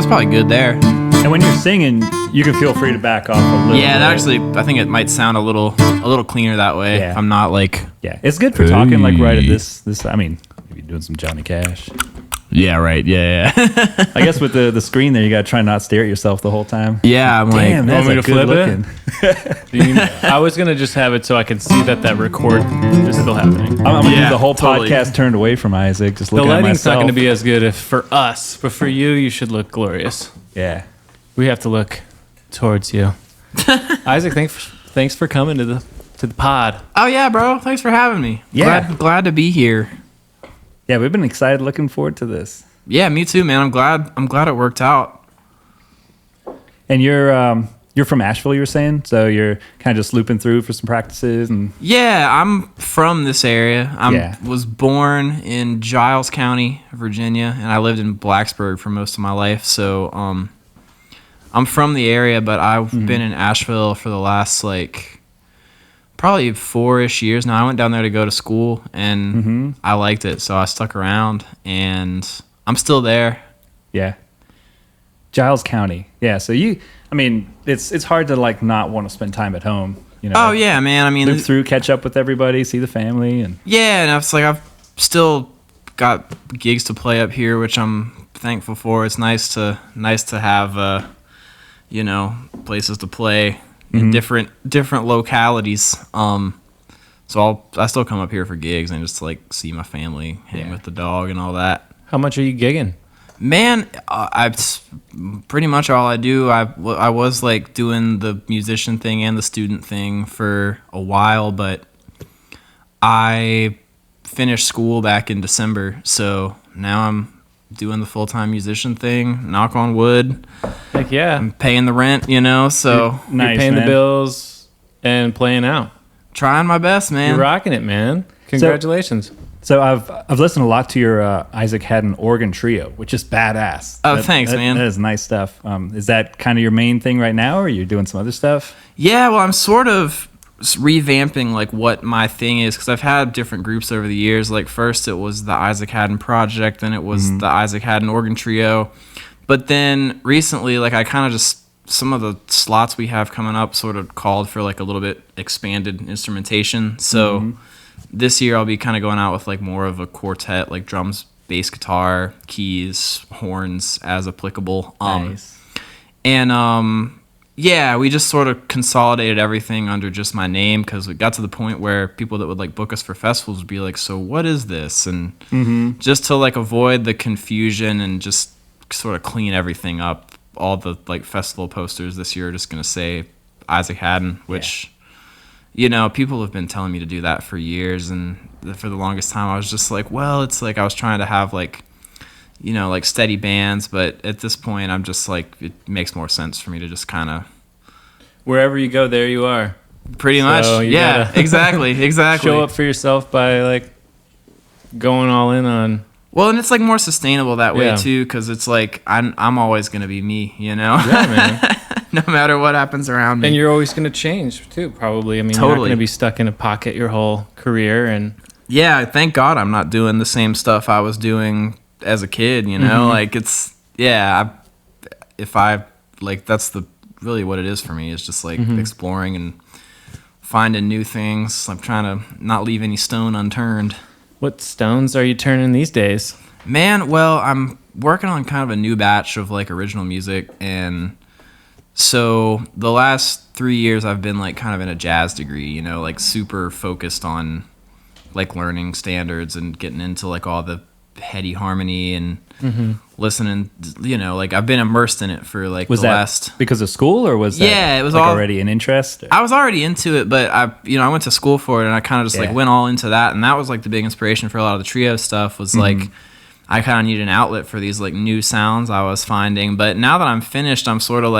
was probably good there. And when you're singing, you can feel free to back off a little. Yeah, bit. actually, I think it might sound a little cleaner that way. Yeah. If I'm not like. Yeah, it's good for talking like right at this. I mean, maybe doing some Johnny Cash. Yeah, right. Yeah. I guess with the screen there, you got to try not to stare at yourself the whole time. Yeah, I'm Damn, like. that's want me a to good flip looking. I was going to just have it so I can see that record is still happening. I'm gonna do the whole totally. podcast turned away from Isaac, just The looking at lighting's not myself. going to be as good for us, but for you, you should look glorious. Yeah. We have to look towards you. Isaac, thanks for coming to the pod. Oh yeah, bro. Thanks for having me. Yeah. Glad to be here. Yeah, we've been excited, looking forward to this. Yeah, me too, man. I'm glad it worked out. And you're from Asheville, you were saying, so you're kind of just looping through for some practices and. Yeah, I'm from this area. Was born in Giles County, Virginia, and I lived in Blacksburg for most of my life. So I'm from the area, but I've been in Asheville for the last probably 4-ish years now. I went down there to go to school, and I liked it, so I stuck around, and I'm still there. Yeah. Giles County. Yeah, so it's hard to not want to spend time at home, you know. Oh yeah, man. I mean, loop through, catch up with everybody, see the family, and yeah, and it's I've still got gigs to play up here, which I'm thankful for. It's nice to have places to play in different localities. So I still come up here for gigs and just see my family, hang with the dog and all that. How much are you gigging? Man, it's pretty much all I do. I was doing the musician thing and the student thing for a while, but I finished school back in December, so now I'm doing the full-time musician thing. Knock on wood. Heck yeah. I'm paying the rent, so You're paying the bills and playing out. trying my best, man. You're rocking it, man. Congratulations. So I've listened a lot to your Isaac Hadden organ trio, which is badass. Oh, thanks, man. That is nice stuff. Is that kind of your main thing right now, or are you doing some other stuff? Yeah, well, I'm sort of revamping what my thing is, because I've had different groups over the years. First it was the Isaac Hadden Project, then it was the Isaac Hadden Organ Trio, but then recently I kind of just, some of the slots we have coming up sort of called for a little bit expanded instrumentation. So this year I'll be kind of going out with more of a quartet, drums, bass, guitar, keys, horns as applicable. Nice. And yeah, we just sort of consolidated everything under just my name, because it got to the point where people that would book us for festivals would be like, so what is this? And just to avoid the confusion and just sort of clean everything up, all the festival posters this year are just going to say Isaac Hadden, which people have been telling me to do that for years, and for the longest time I was just well, it's I was trying to have steady bands, but at this point I'm just it makes more sense for me to just kind of Wherever you go, there you are. pretty much. Yeah, exactly. Show up for yourself by going all in on. Well, and it's more sustainable that way Yeah. too, because it's I'm always gonna be me, Yeah, man. no matter what happens around me. And you're always going to change too, probably. I mean, you're not Totally. going to be stuck in a pocket your whole career. And Yeah, thank God I'm not doing the same stuff I was doing as a kid, it's, yeah, that's really what it is for me, is just exploring and finding new things. I'm trying to not leave any stone unturned. what stones are you turning these days? Man, well, I'm working on kind of a new batch of original music, and so the last 3 years I've been kind of in a jazz degree, super focused on learning standards and getting into all the heady harmony and listening, I've been immersed in it for Was the that last. because of school, or was that Yeah, it was all already an interest? I was already into it, but I went to school for it, and I kind of just went all into that, and that was the big inspiration for a lot of the trio stuff. Was I kind of needed an outlet for these new sounds I was finding. But now that I'm finished, I'm sort of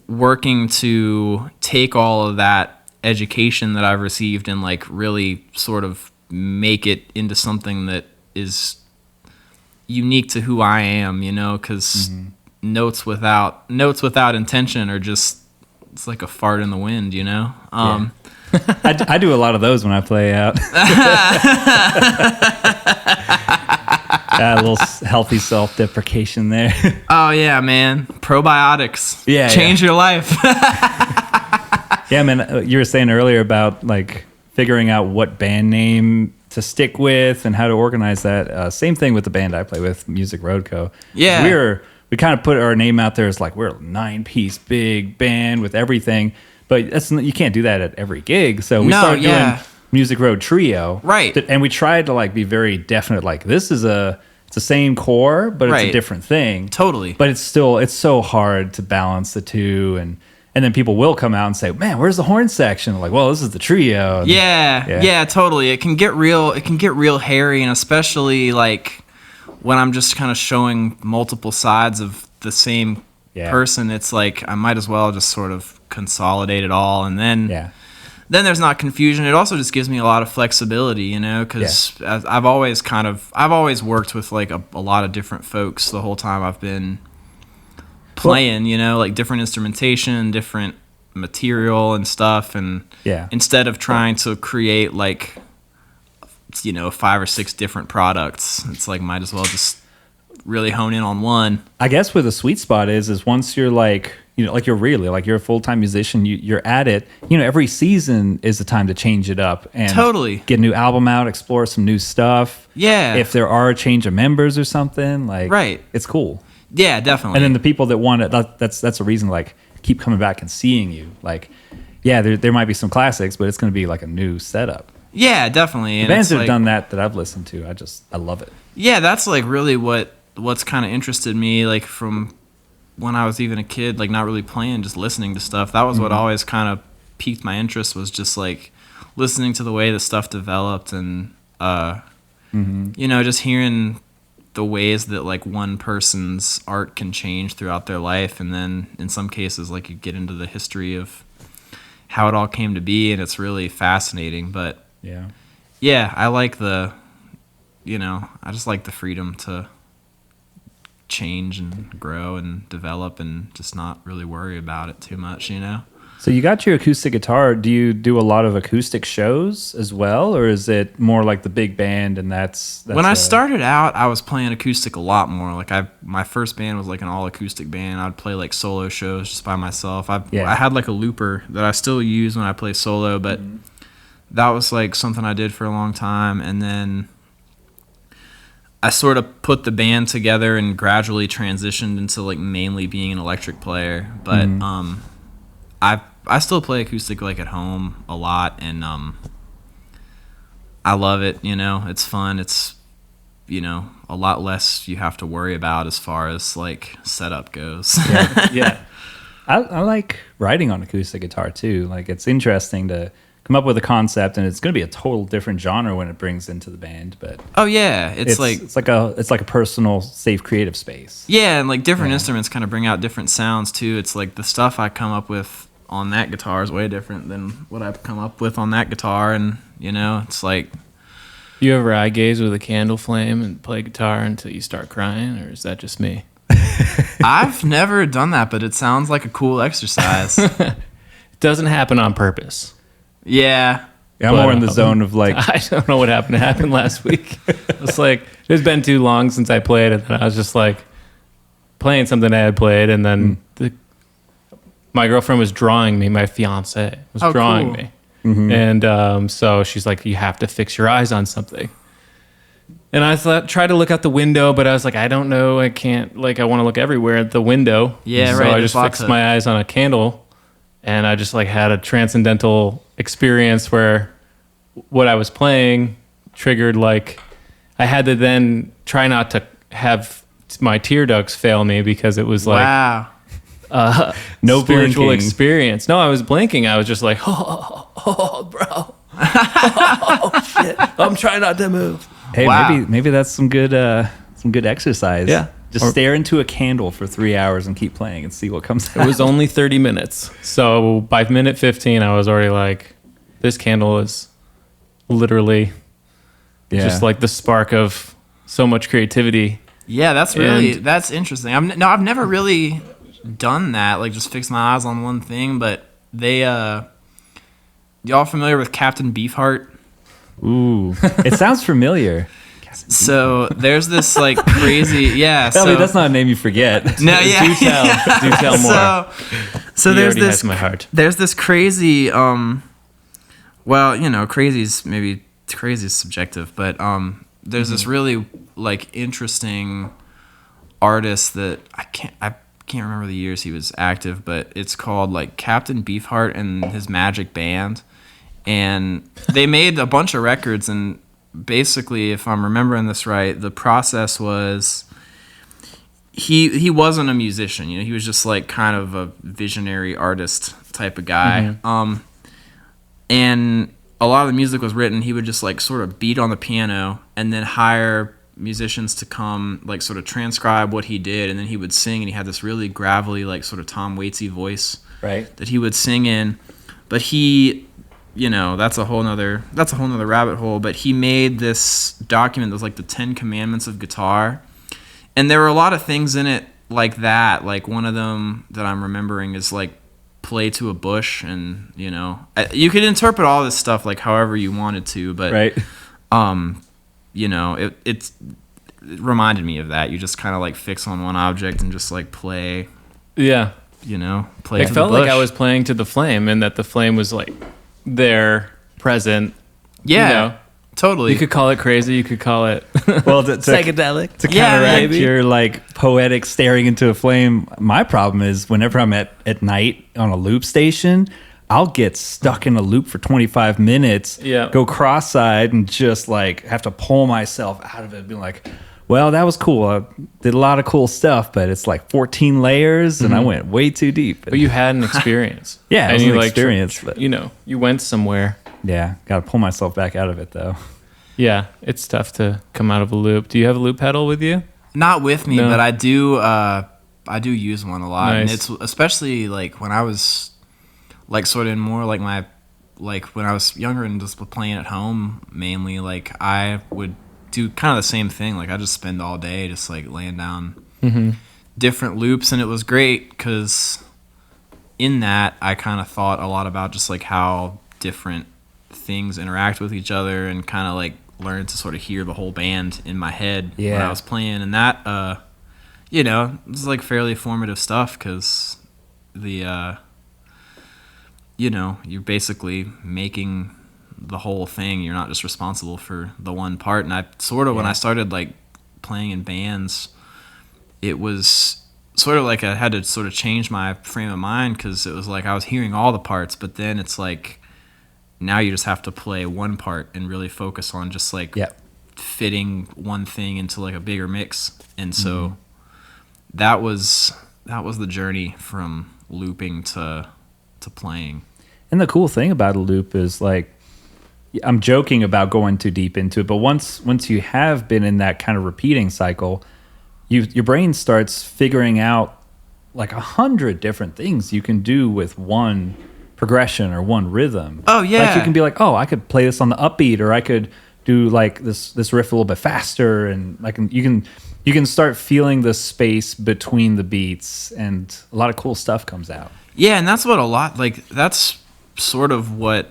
working to take all of that education that I've received and really sort of make it into something that is unique to who I am, because notes without intention are just, it's like a fart in the wind, I do a lot of those when I play out. A little healthy self-deprecation there. Oh yeah, man. Probiotics. Yeah, Change your life. Yeah, man. You were saying earlier about like figuring out what band name to stick with and how to organize that. Same thing with the band I play with, Music Road Co. Yeah. We kind of put our name out there as like we're a 9-piece big band with everything, but you can't do that at every gig. So we started doing Music Road Trio, right? And we tried to like be very definite. Like it's the same core, but it's a different thing. Totally. But it's so hard to balance the two, and then people will come out and say, "Man, where's the horn section?" Like, well, this is the trio. And yeah, totally. It can get real hairy, and especially like when I'm just kind of showing multiple sides of the same person. It's like I might as well just sort of consolidate it all, and then there's not confusion. It also just gives me a lot of flexibility, you know, because I've always worked with like a lot of different folks the whole time I've been playing, you know, like different instrumentation, different material and stuff, and instead of trying to create like, you know, 5 or 6 different products, it's like might as well just really hone in on one. I guess where the sweet spot is once you're like, you know, like you're a full-time musician, you're at it, you know, every season is the time to change it up and get a new album out, explore some new stuff. Yeah. If there are a change of members or something, like it's cool. Yeah, definitely. And then the people that want it, that's a reason like keep coming back and seeing you. Like, yeah, there might be some classics, but it's going to be like a new setup. Yeah, definitely. The bands that have done that I've listened to, I love it. Yeah, that's like really what's kind of interested me, like from when I was even a kid, like not really playing, just listening to stuff. That was what always kind of piqued my interest, was just like listening to the way the stuff developed, and you know, just hearing the ways that like one person's art can change throughout their life, and then in some cases like you get into the history of how it all came to be, and it's really fascinating. But I like I just like the freedom to change and grow and develop and just not really worry about it too much, you know? So you got your acoustic guitar. Do you do a lot of acoustic shows as well, or is it more like the big band and that's when I started out, I was playing acoustic a lot more. Like my first band was like an all acoustic band. I'd play like solo shows just by myself. I had like a looper that I still use when I play solo, but that was like something I did for a long time, and then I sort of put the band together and gradually transitioned into like mainly being an electric player. But I still play acoustic like at home a lot, and I love it, you know. It's fun. It's, you know, a lot less you have to worry about as far as like setup goes. I like writing on acoustic guitar too. Like it's interesting to come up with a concept, and it's going to be a total different genre when it brings into the band. But it's like a personal, safe, creative space. Yeah, and like different instruments kind of bring out different sounds too. It's like the stuff I come up with on that guitar is way different than what I've come up with on that guitar, and you know, it's like. You ever eye gaze with a candle flame and play guitar until you start crying, or is that just me? I've never done that, but it sounds like a cool exercise. It doesn't happen on purpose. Yeah. I'm more in the zone of like... I don't know what happened last week. It's like, it's been too long since I played it, and I was just like playing something I had played, and then my girlfriend was drawing me, my fiance was drawing me. And so she's like, you have to fix your eyes on something. And I tried to look out the window, but I was like, I don't know, I can't, like, I want to look everywhere at the window. Yeah, so right. I just fixed my eyes on a candle, and I just like had a transcendental experience where what I was playing triggered, like, I had to then try not to have my tear ducts fail me, because it was like no spiritual blinking. Experience. No, I was blinking. I was just like, bro. Shit. I'm trying not to move. Hey, maybe that's some good exercise. Yeah. Just stare into a candle for 3 hours and keep playing and see what comes out. It was only 30 minutes. So by minute 15, I was already like, this candle is literally just like the spark of so much creativity. Yeah, that's interesting. I've never really done that, like just fix my eyes on one thing, but y'all familiar with Captain Beefheart? Ooh, it sounds familiar. So there's this like crazy, yeah. Tell me that's not a name you forget. No, yeah. Do tell more. So He there's already this. has my heart. There's this crazy. Well, crazy is subjective, but there's this really like interesting artist that I can't remember the years he was active, but it's called like Captain Beefheart and his Magic Band, and they made a bunch of records. And basically, if I'm remembering this right, the process was he wasn't a musician. He was just like kind of a visionary artist type of guy. And a lot of the music was written. He would just like sort of beat on the piano and then hire musicians to come like sort of transcribe what he did, and then he would sing, and he had this really gravelly like sort of Tom Waitsy voice, right, that he would sing in. But he, that's a whole nother rabbit hole. But he made this document that was like the 10 Commandments of guitar, and there were a lot of things in it like that. Like one of them that I'm remembering is like play to a bush, and you could interpret all this stuff like however you wanted to, but right. It reminded me of that. You just kind of like fix on one object and just like play. Yeah. Play. It felt like I was playing to the flame, and that the flame was like there, present. Yeah, totally. You could call it crazy. You could call it psychedelic. To counteract your like poetic staring into a flame. My problem is whenever I'm at night on a loop station, I'll get stuck in a loop for 25 minutes, go cross-eyed, and just like have to pull myself out of it, being like, well, that was cool. I did a lot of cool stuff, but it's like 14 layers, and I went way too deep. But you had an experience. Yeah, it was an experience. But you went somewhere. Yeah, got to pull myself back out of it, though. Yeah, it's tough to come out of a loop. Do you have a loop pedal with you? Not with me, but I do use one a lot. Nice. And it's especially like when I was like sort of in more like my, like when I was younger and just playing at home mainly, like I would do kind of the same thing. Like I just spend all day just like laying down different loops, and it was great because in that I kind of thought a lot about just like how different things interact with each other, and kind of like learned to sort of hear the whole band in my head when I was playing. And that it was like fairly formative stuff because the you're basically making the whole thing. You're not just responsible for the one part. And I sort of, when I started like playing in bands, it was sort of like I had to sort of change my frame of mind, because it was like I was hearing all the parts, but then it's like now you just have to play one part and really focus on just like fitting one thing into like a bigger mix. And so that was the journey from looping to playing. And the cool thing about a loop is like, I'm joking about going too deep into it, but once you have been in that kind of repeating cycle, your brain starts figuring out like 100 different things you can do with one progression or one rhythm. Oh yeah. Like you can be like, oh, I could play this on the upbeat, or I could do like this riff a little bit faster, and you can start feeling the space between the beats, and a lot of cool stuff comes out. Yeah, and that's that's sort of what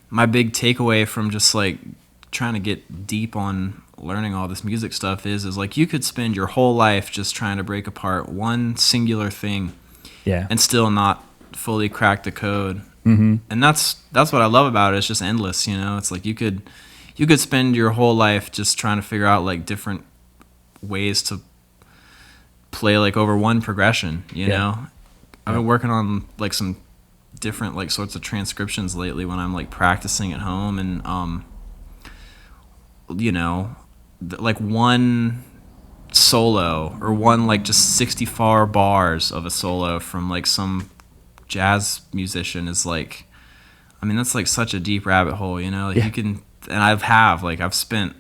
my big takeaway from just like trying to get deep on learning all this music stuff is like you could spend your whole life just trying to break apart one singular thing, and still not fully crack the code. And that's what I love about it. It's just endless. It's like you could spend your whole life just trying to figure out like different ways to play like over one progression. I've been working on like some different like sorts of transcriptions lately when I'm like practicing at home, and like one solo or one like just 64 bars of a solo from like some jazz musician is like, I mean, that's like such a deep rabbit hole, like you can, and I've spent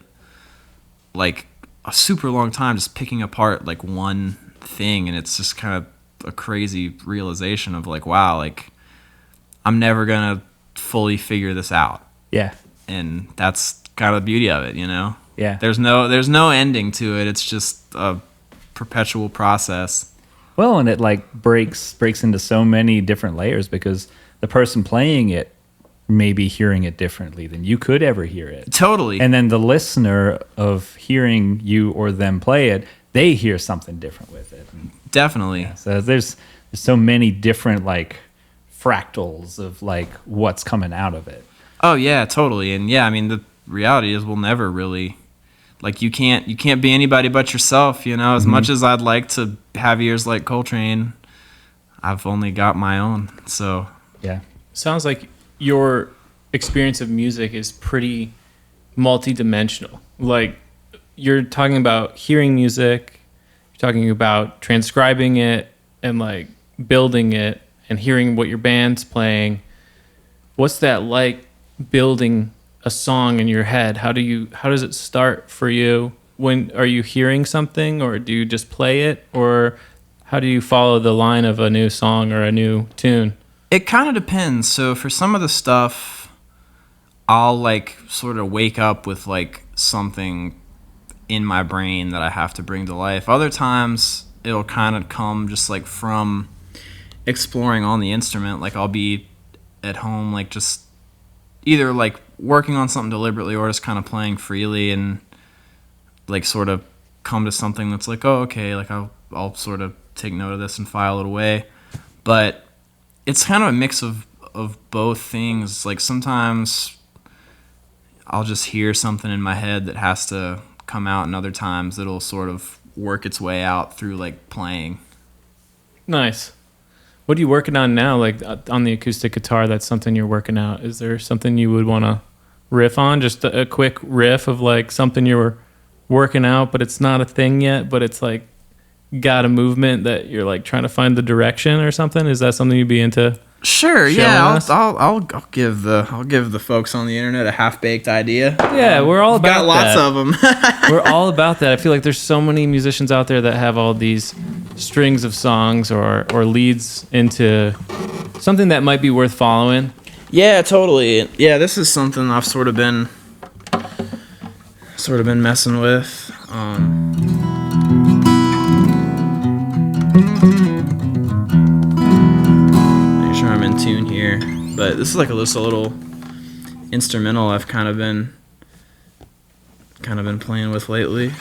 like a super long time just picking apart like one thing, and it's just kind of a crazy realization of like, wow, like I'm never gonna fully figure this out. Yeah. And that's kind of the beauty of it, Yeah. There's no ending to it. It's just a perpetual process. Well, and it like breaks into so many different layers, because the person playing it maybe hearing it differently than you could ever hear it. Totally. And then the listener of hearing you or them play it, they hear something different with it. Definitely. Yeah, so there's so many different like fractals of like what's coming out of it. Oh yeah, totally. And yeah, I mean the reality is we'll never really like you can't be anybody but yourself, you know. As much as I'd like to have ears like Coltrane, I've only got my own. So yeah. Sounds like your experience of music is pretty multi-dimensional. Like you're talking about hearing music, you're talking about transcribing it and like building it and hearing what your band's playing. What's that like building a song in your head? How does it start for you? When are you hearing something, or do you just play it, or how do you follow the line of a new song or a new tune? It kind of depends. So for some of the stuff, I'll like sort of wake up with like something in my brain that I have to bring to life. Other times it'll kind of come just like from exploring on the instrument. Like I'll be at home like just either like working on something deliberately or just kind of playing freely and like sort of come to something that's like, oh, okay, like I'll sort of take note of this and file it away. But it's kind of a mix of both things. Like sometimes I'll just hear something in my head that has to come out, and other times it'll sort of work its way out through like playing. Nice. What are you working on now? Like on the acoustic guitar, that's something you're working out. Is there something you would want to riff on? Just a quick riff of like something you were working out, but it's not a thing yet, but it's like got a movement that you're like trying to find the direction or something. Is that something you'd be into? Sure. Yeah. I'll give the folks on the internet a half-baked idea. Yeah, we're all about got lots that. of them. We're all about that. I feel like there's so many musicians out there that have all these strings of songs or leads into something that might be worth following. Yeah, totally. Yeah, this is something I've sort of been messing with. Make sure I'm in tune here. But this is like just a little instrumental I've kind of been playing with lately.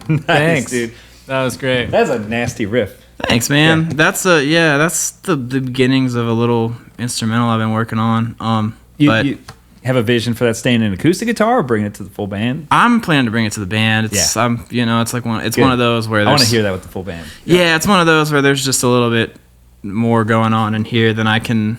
Nice, Thanks, dude. That was great. That's a nasty riff. Thanks, man. Yeah. That's the beginnings of a little instrumental I've been working on. You have a vision for that staying in acoustic guitar or bring it to the full band? I'm planning to bring it to the band. It's it's one of those where I want to hear that with the full band. Yeah, it's one of those where there's just a little bit more going on in here than I can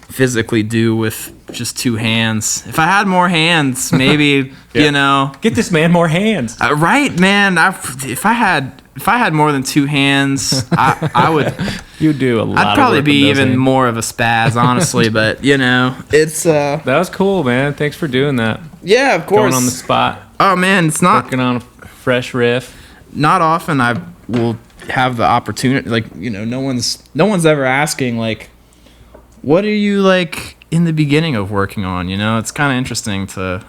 physically do with just two hands. If I had more hands, maybe get this man more hands. Right, man. If I had more than two hands, I would. You do a lot. I'd probably of work be with those even hands. more of a spaz, honestly. But it's That was cool, man. Thanks for doing that. yeah, of course. Going on the spot, Oh man, it's not working on a fresh riff. not often I will have the opportunity. Like no one's ever asking like, what are you like in the beginning of working on? It's kind of interesting to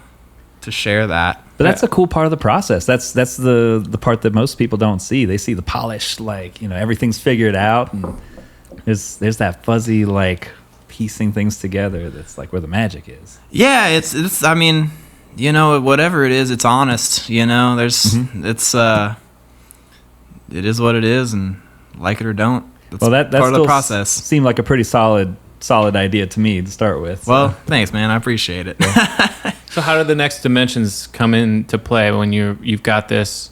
share that. But that's a cool part of the process. That's the part that most people don't see. They see the polished, like, everything's figured out, and there's that fuzzy, like, piecing things together that's like where the magic is. Yeah, it's I mean, whatever it is, it's honest, there's it is what it is, and like it or don't. That's That part of still the process. seemed like a pretty solid idea to me to start with. so. Well, thanks, man. I appreciate it. So how do the next dimensions come into play when you've got this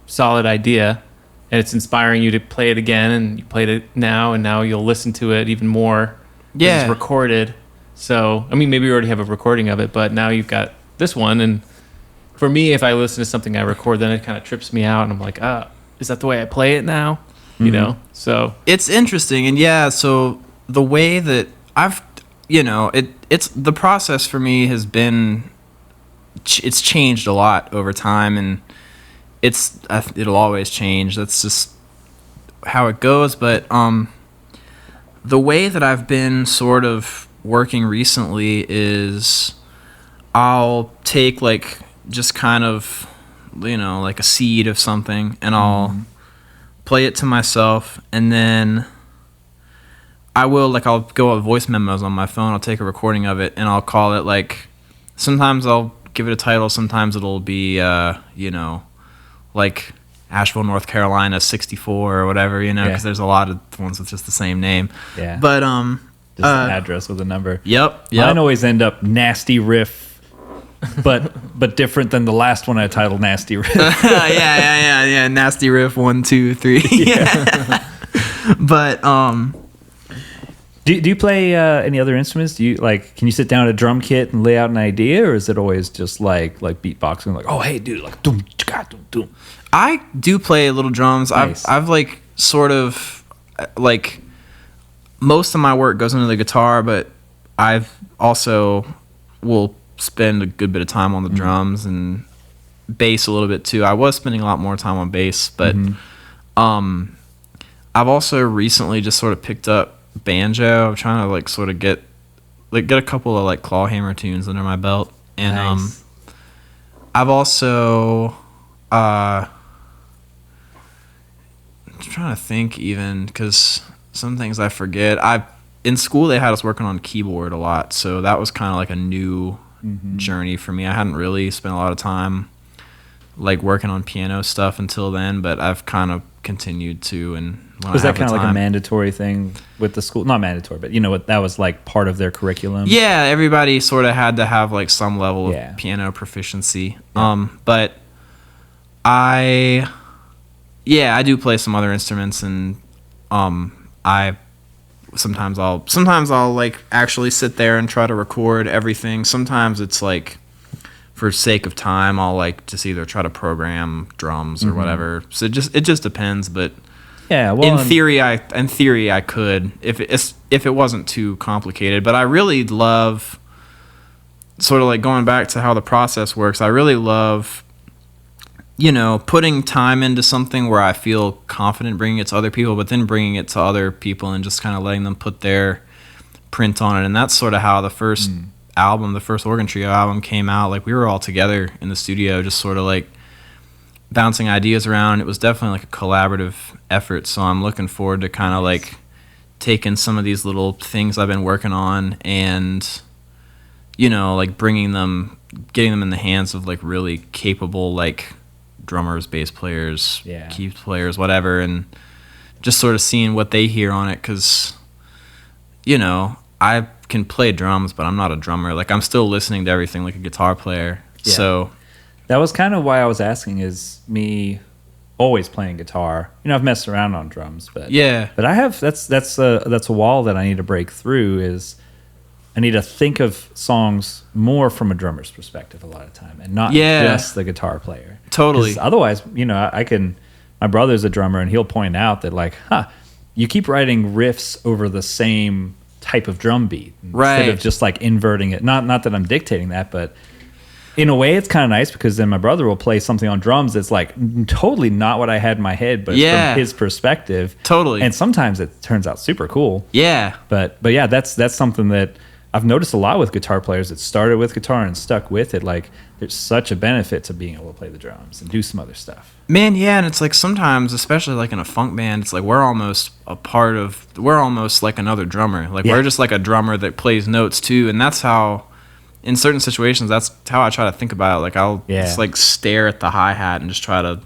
solid idea and it's inspiring you to play it again, and you played it now, and now you'll listen to it even more. Yeah. It's recorded. So, I mean, maybe you already have a recording of it, but now you've got this one. And for me, if I listen to something I record, then it kind of trips me out, and I'm like, is that the way I play it now? So It's interesting, and so the way that I've, it's the process for me has been, it's changed a lot over time, and it'll always change. That's just how it goes. But the way that I've been sort of working recently is I'll take like just kind of, like a seed of something, and I'll play it to myself, and then I'll go with voice memos on my phone. I'll take a recording of it, and I'll call it like, sometimes I'll give it a title, sometimes it'll be like Asheville, North Carolina 64 or whatever, because there's a lot of ones with just the same name. Yeah. But Just an address with a number. Yep. Mine always end up nasty riff, but different than the last one I titled nasty riff. yeah. Nasty riff 1, 2, 3. Yeah. But Do you play any other instruments? Do you can you sit down at a drum kit and lay out an idea, or is it always just like beatboxing? Like, oh hey dude, like doom chaka, doom doom. I do play little drums. Nice. I've like sort of like most of my work goes into the guitar, but I've also will spend a good bit of time on the drums and bass a little bit too. I was spending a lot more time on bass, but I've also recently just sort of picked up banjo. I'm trying to like sort of get a couple of like claw hammer tunes under my belt, and Nice. I've also I'm trying to think, even because some things I forget. In school they had us working on keyboard a lot, so that was kind of like a new journey for me. I hadn't really spent a lot of time like working on piano stuff until then, but I've kind of continued to. And when Was I that have kind the of like a time- mandatory thing with the school? Not mandatory, but what that was like part of their curriculum. Yeah, everybody sort of had to have like some level Yeah. of piano proficiency. But I do play some other instruments, and sometimes I'll like actually sit there and try to record everything. Sometimes it's like for sake of time I'll like just either try to program drums or whatever. So it just depends, but Yeah. Well, in theory I could if it wasn't too complicated. But I really love, sort of like going back to how the process works, I really love putting time into something where I feel confident bringing it to other people, but then bringing it to other people and just kind of letting them put their print on it. And that's sort of how the first album, the first Organ Trio album came out. Like we were all together in the studio just sort of like bouncing ideas around. It was definitely like a collaborative effort, so I'm looking forward to kind of like taking some of these little things I've been working on and like getting them in the hands of like really capable like drummers, bass players, key players, whatever, and just sort of seeing what they hear on it, because, you know, I can play drums, but I'm not a drummer. Like, I'm still listening to everything like a guitar player. Yeah. So that was kind of why I was asking, is me always playing guitar. You know, I've messed around on drums, but I have, that's a wall that I need to break through, is I need to think of songs more from a drummer's perspective a lot of time, and not just the guitar player. Totally. Otherwise, you know, my brother's a drummer, and he'll point out that, like, you keep writing riffs over the same type of drum beat instead of just like inverting it. Not that I'm dictating that, but in a way it's kind of nice, because then my brother will play something on drums that's like totally not what I had in my head, but from his perspective. Totally. And sometimes it turns out super cool. Yeah. But yeah, that's something that I've noticed a lot with guitar players that started with guitar and stuck with it. Like, there's such a benefit to being able to play the drums and do some other stuff. Man, yeah, and it's like sometimes, especially like in a funk band, it's like we're almost like another drummer. Like, we're just like a drummer that plays notes too, and that's how, in certain situations, that's how I try to think about it. Like, I'll just like stare at the hi-hat and just try to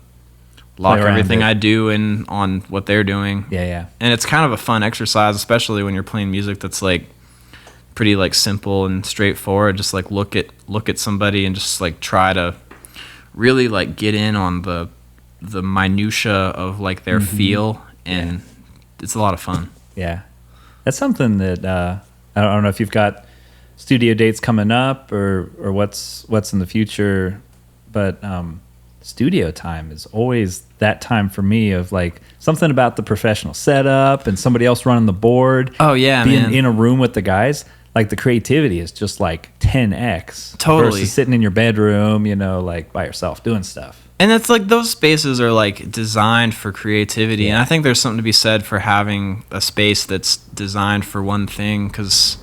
lock everything I do in on what they're doing. Yeah. And it's kind of a fun exercise, especially when you're playing music that's like pretty like simple and straightforward. Just like look at somebody and just like try to really like get in on the minutia of like their feel, and it's a lot of fun. Yeah, that's something that I don't know if you've got studio dates coming up or what's in the future, but studio time is always that time for me of like something about the professional setup and somebody else running the board. Oh yeah, being man. in a room with the guys. Like, the creativity is just like 10x. Totally. Versus sitting in your bedroom, you know, like by yourself doing stuff. And it's like those spaces are like designed for creativity. And I think there's something to be said for having a space that's designed for one thing. Because,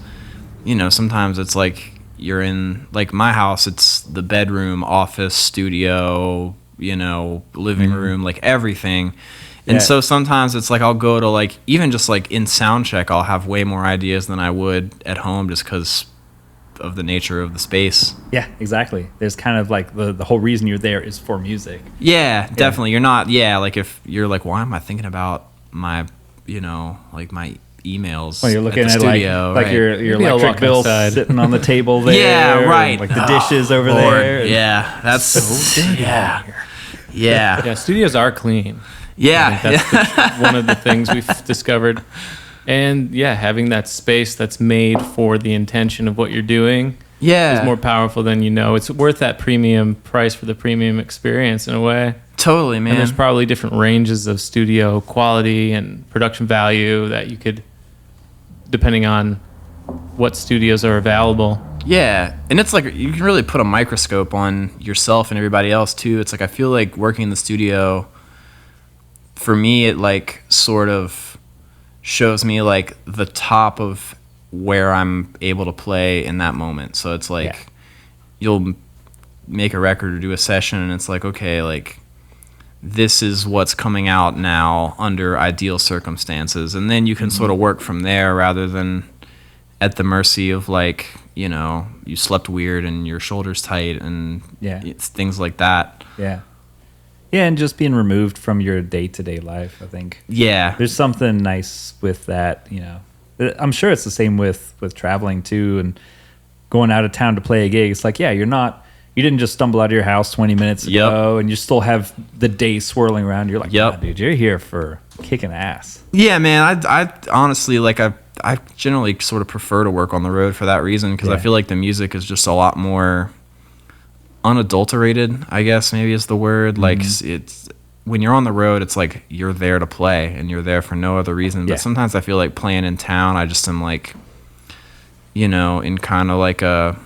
you know, sometimes it's like you're in, like my house, it's the bedroom, office, studio, you know, living room, like everything. And so sometimes it's like I'll go to like, even just like in sound check, I'll have way more ideas than I would at home, just because of the nature of the space. Yeah, exactly. There's kind of like the whole reason you're there is for music. Yeah, definitely. You're not, like if you're like, why am I thinking about my, you know, like my emails? Well, you're looking at the studio, like your electric bill sitting on the table there. Yeah, right. Like the dishes over there. Yeah, that's so big. Yeah. Studios are clean. Yeah, that's one of the things we've discovered. And having that space that's made for the intention of what you're doing is more powerful than you know. It's worth that premium price for the premium experience in a way. Totally, man. And there's probably different ranges of studio quality and production value that you could, depending on what studios are available. Yeah, and it's like you can really put a microscope on yourself and everybody else too. It's like I feel like working in the studio, for me, it like sort of shows me like the top of where I'm able to play in that moment. So it's like you'll make a record or do a session, and it's like, okay, like this is what's coming out now under ideal circumstances, and then you can sort of work from there rather than at the mercy of like, you know, you slept weird and your shoulder's tight and it's things like that. Yeah, and just being removed from your day-to-day life, I think. Yeah. There's something nice with that, you know. I'm sure it's the same with traveling, too, and going out of town to play a gig. It's like, you didn't just stumble out of your house 20 minutes ago, and you still have the day swirling around. You're like, dude, you're here for kicking ass. Yeah, man, I honestly, like, I generally sort of prefer to work on the road for that reason, because I feel like the music is just a lot more unadulterated, I guess maybe is the word. Like, it's when you're on the road, it's like you're there to play and you're there for no other reason. But sometimes I feel like playing in town, I just am like, you know, in kind of like a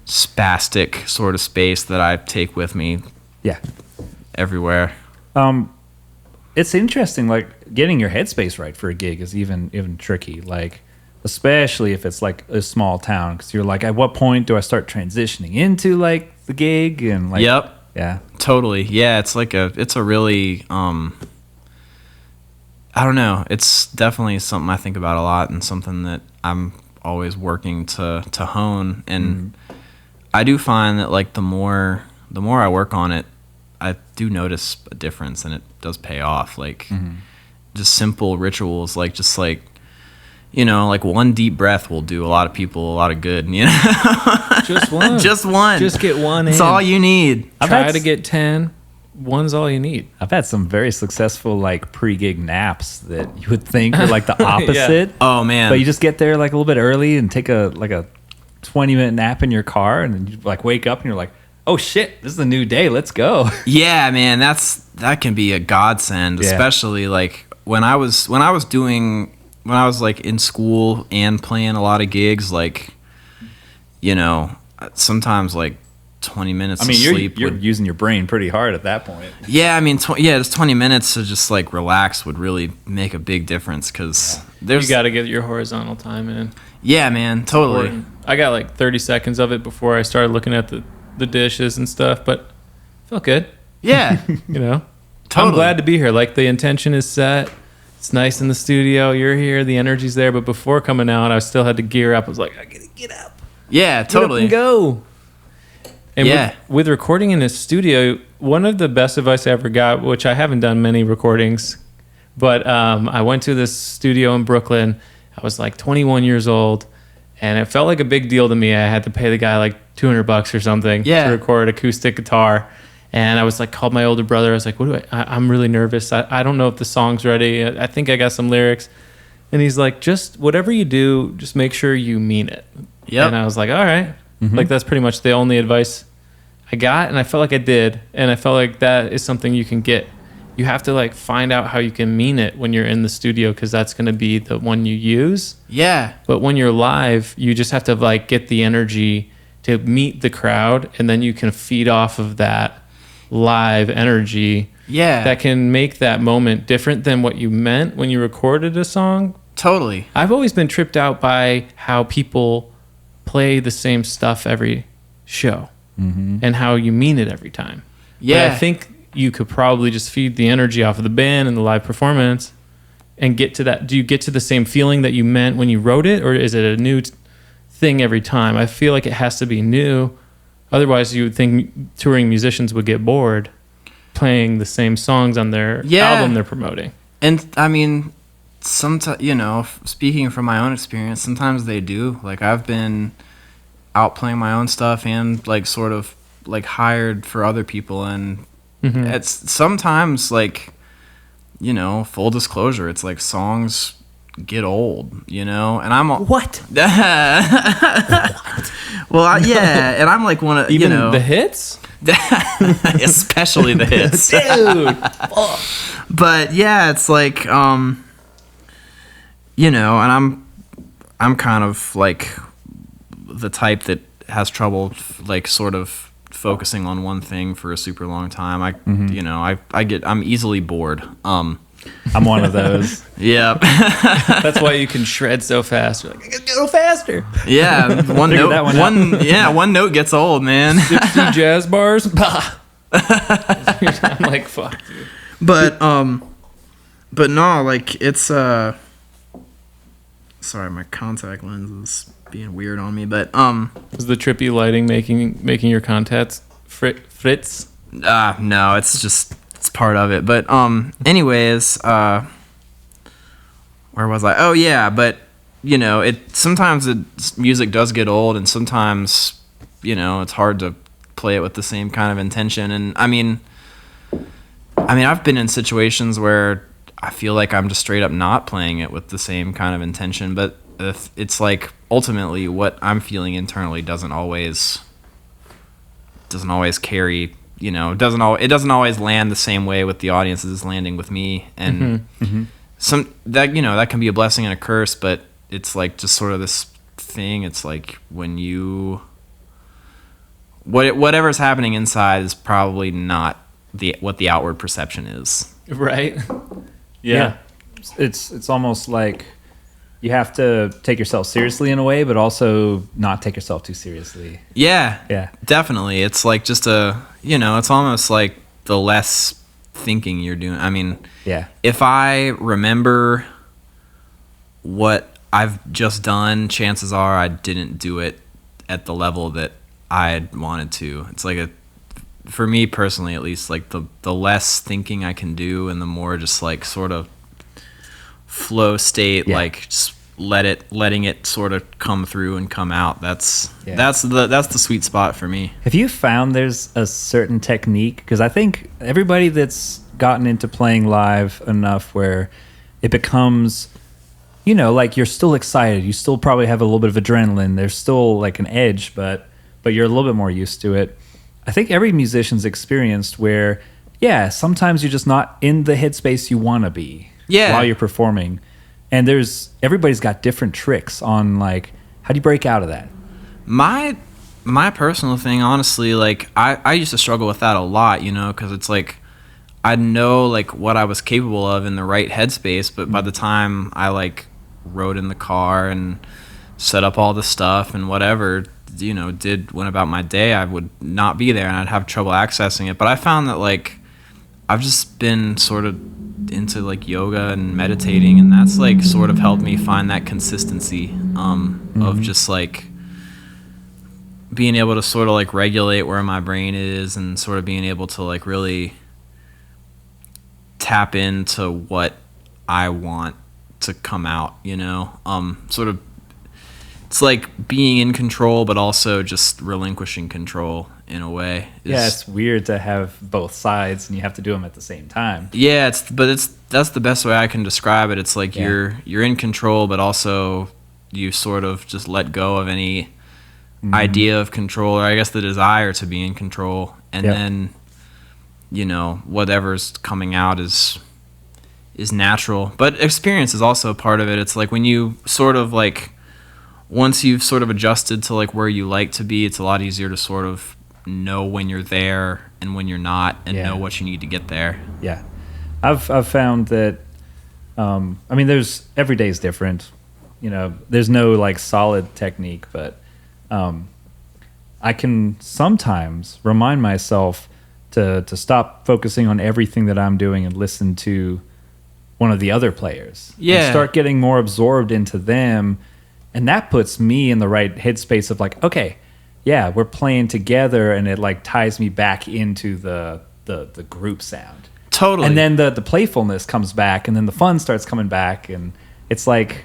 spastic sort of space that I take with me everywhere. It's interesting, like getting your headspace right for a gig is even tricky, like especially if it's like a small town, because you're like, at what point do I start transitioning into like the gig? And like, totally. Yeah, it's like it's a really I don't know, it's definitely something I think about a lot, and something that I'm always working to hone. And I do find that like the more I work on it, I do notice a difference, and it does pay off. Like just simple rituals, like just like, you know, like one deep breath will do a lot of people a lot of good. You know, just one, just get one. It's all you need. Try to get 10. One's all you need. I've had some very successful like pre-gig naps that you would think are like the opposite. Yeah. Oh man! But you just get there like a little bit early and take a 20-minute nap in your car, and then you like wake up and you're like, oh shit, this is a new day. Let's go. Yeah, man, that can be a godsend, especially like when I was like in school and playing a lot of gigs, like, you know, sometimes like 20 minutes of sleep. You're using your brain pretty hard at that point. Yeah, I mean, just 20 minutes to just like relax would really make a big difference, because you got to get your horizontal time in. Yeah, man, totally. I got like 30 seconds of it before I started looking at the dishes and stuff, but felt good. Yeah. You know, totally. I'm glad to be here. Like the intention is set. It's nice in the studio. You're here. The energy's there. But before coming out, I still had to gear up. I was like, I gotta get up. Yeah, totally. Get up and go. And with recording in a studio, one of the best advice I ever got, which I haven't done many recordings, but I went to this studio in Brooklyn. I was like 21 years old, and it felt like a big deal to me. I had to pay the guy like $200 or something to record acoustic guitar. And I was like, called my older brother. I was like, I'm really nervous. I don't know if the song's ready. I think I got some lyrics. And he's like, just whatever you do, just make sure you mean it. Yep. And I was like, all right. Like, that's pretty much the only advice I got. And I felt like I did. And I felt like that is something you can get. You have to like find out how you can mean it when you're in the studio, because that's going to be the one you use. Yeah. But when you're live, you just have to like get the energy to meet the crowd, and then you can feed off of that live energy. Yeah. That can make that moment different than what you meant when you recorded a song. Totally. I've always been tripped out by how people play the same stuff every show and how you mean it every time. Yeah. But I think you could probably just feed the energy off of the band and the live performance and get to that. Do you get to the same feeling that you meant when you wrote it, or is it a new thing every time? I feel like it has to be new. Otherwise, you would think touring musicians would get bored playing the same songs on their album they're promoting. And I mean, sometimes, you know, speaking from my own experience, sometimes they do. Like, I've been out playing my own stuff and like sort of like hired for other people, and it's sometimes like, you know, full disclosure, it's like songs get old, you know, and I'm what? Well, yeah, and I'm like one of, you know, the hits, especially the hits, dude. But yeah, it's like, you know, and I'm kind of like the type that has trouble like sort of focusing on one thing for a super long time. You know, I'm easily bored. I'm one of those. Yeah. That's why you can shred so fast. You're like, I gotta go faster. Yeah. One note gets old, man. 60 jazz bars. I'm like, fuck, dude. But no, like, it's sorry, my contact lens is being weird on me, but is the trippy lighting making your contacts fritz? No, it's part of it. But anyways, where was I? Oh yeah, but you know, sometimes music does get old, and sometimes, you know, it's hard to play it with the same kind of intention. And I mean I've been in situations where I feel like I'm just straight up not playing it with the same kind of intention, but it's like ultimately what I'm feeling internally doesn't always carry, you know, it doesn't always land the same way with the audience as it's landing with me. And some that, you know, that can be a blessing and a curse, but it's like just sort of this thing. It's like when you whatever's happening inside is probably not what the outward perception is. Right. Yeah. It's almost like you have to take yourself seriously in a way, but also not take yourself too seriously. Yeah, definitely. It's like just it's almost like the less thinking you're doing. I mean, if I remember what I've just done, chances are I didn't do it at the level that I wanted to. It's like for me personally at least, like the less thinking I can do and the more just like sort of flow state, like just letting it sort of come through and come out. That's the sweet spot for me. Have you found there's a certain technique? Because I think everybody that's gotten into playing live enough where it becomes, you know, like you're still excited, you still probably have a little bit of adrenaline, there's still like an edge, but you're a little bit more used to it. I think every musician's experienced where, sometimes you're just not in the headspace you want to be while you're performing. And everybody's got different tricks on like, how do you break out of that? My personal thing, honestly, like I used to struggle with that a lot, you know, because it's like I know like what I was capable of in the right headspace, but by the time I like rode in the car and set up all the stuff and whatever, you know, went about my day, I would not be there and I'd have trouble accessing it. But I found that like I've just been sort of into like yoga and meditating, and that's like sort of helped me find that consistency of just like being able to sort of like regulate where my brain is and sort of being able to like really tap into what I want to come out, you know, sort of. It's like being in control, but also just relinquishing control in a way. It's weird to have both sides, and you have to do them at the same time. Yeah, that's the best way I can describe it. It's like you're in control, but also you sort of just let go of any idea of control, or I guess the desire to be in control, and then, you know, whatever's coming out is natural. But experience is also a part of it. It's like when you sort of like, once you've sort of adjusted to like where you like to be, it's a lot easier to sort of know when you're there and when you're not, and know what you need to get there. Yeah. I've found that, I mean, every day is different, you know, there's no like solid technique, but I can sometimes remind myself to stop focusing on everything that I'm doing and listen to one of the other players. And start getting more absorbed into them. And that puts me in the right headspace of like, okay, we're playing together, and it like ties me back into the group sound. Totally. And then the playfulness comes back, and then the fun starts coming back, and it's like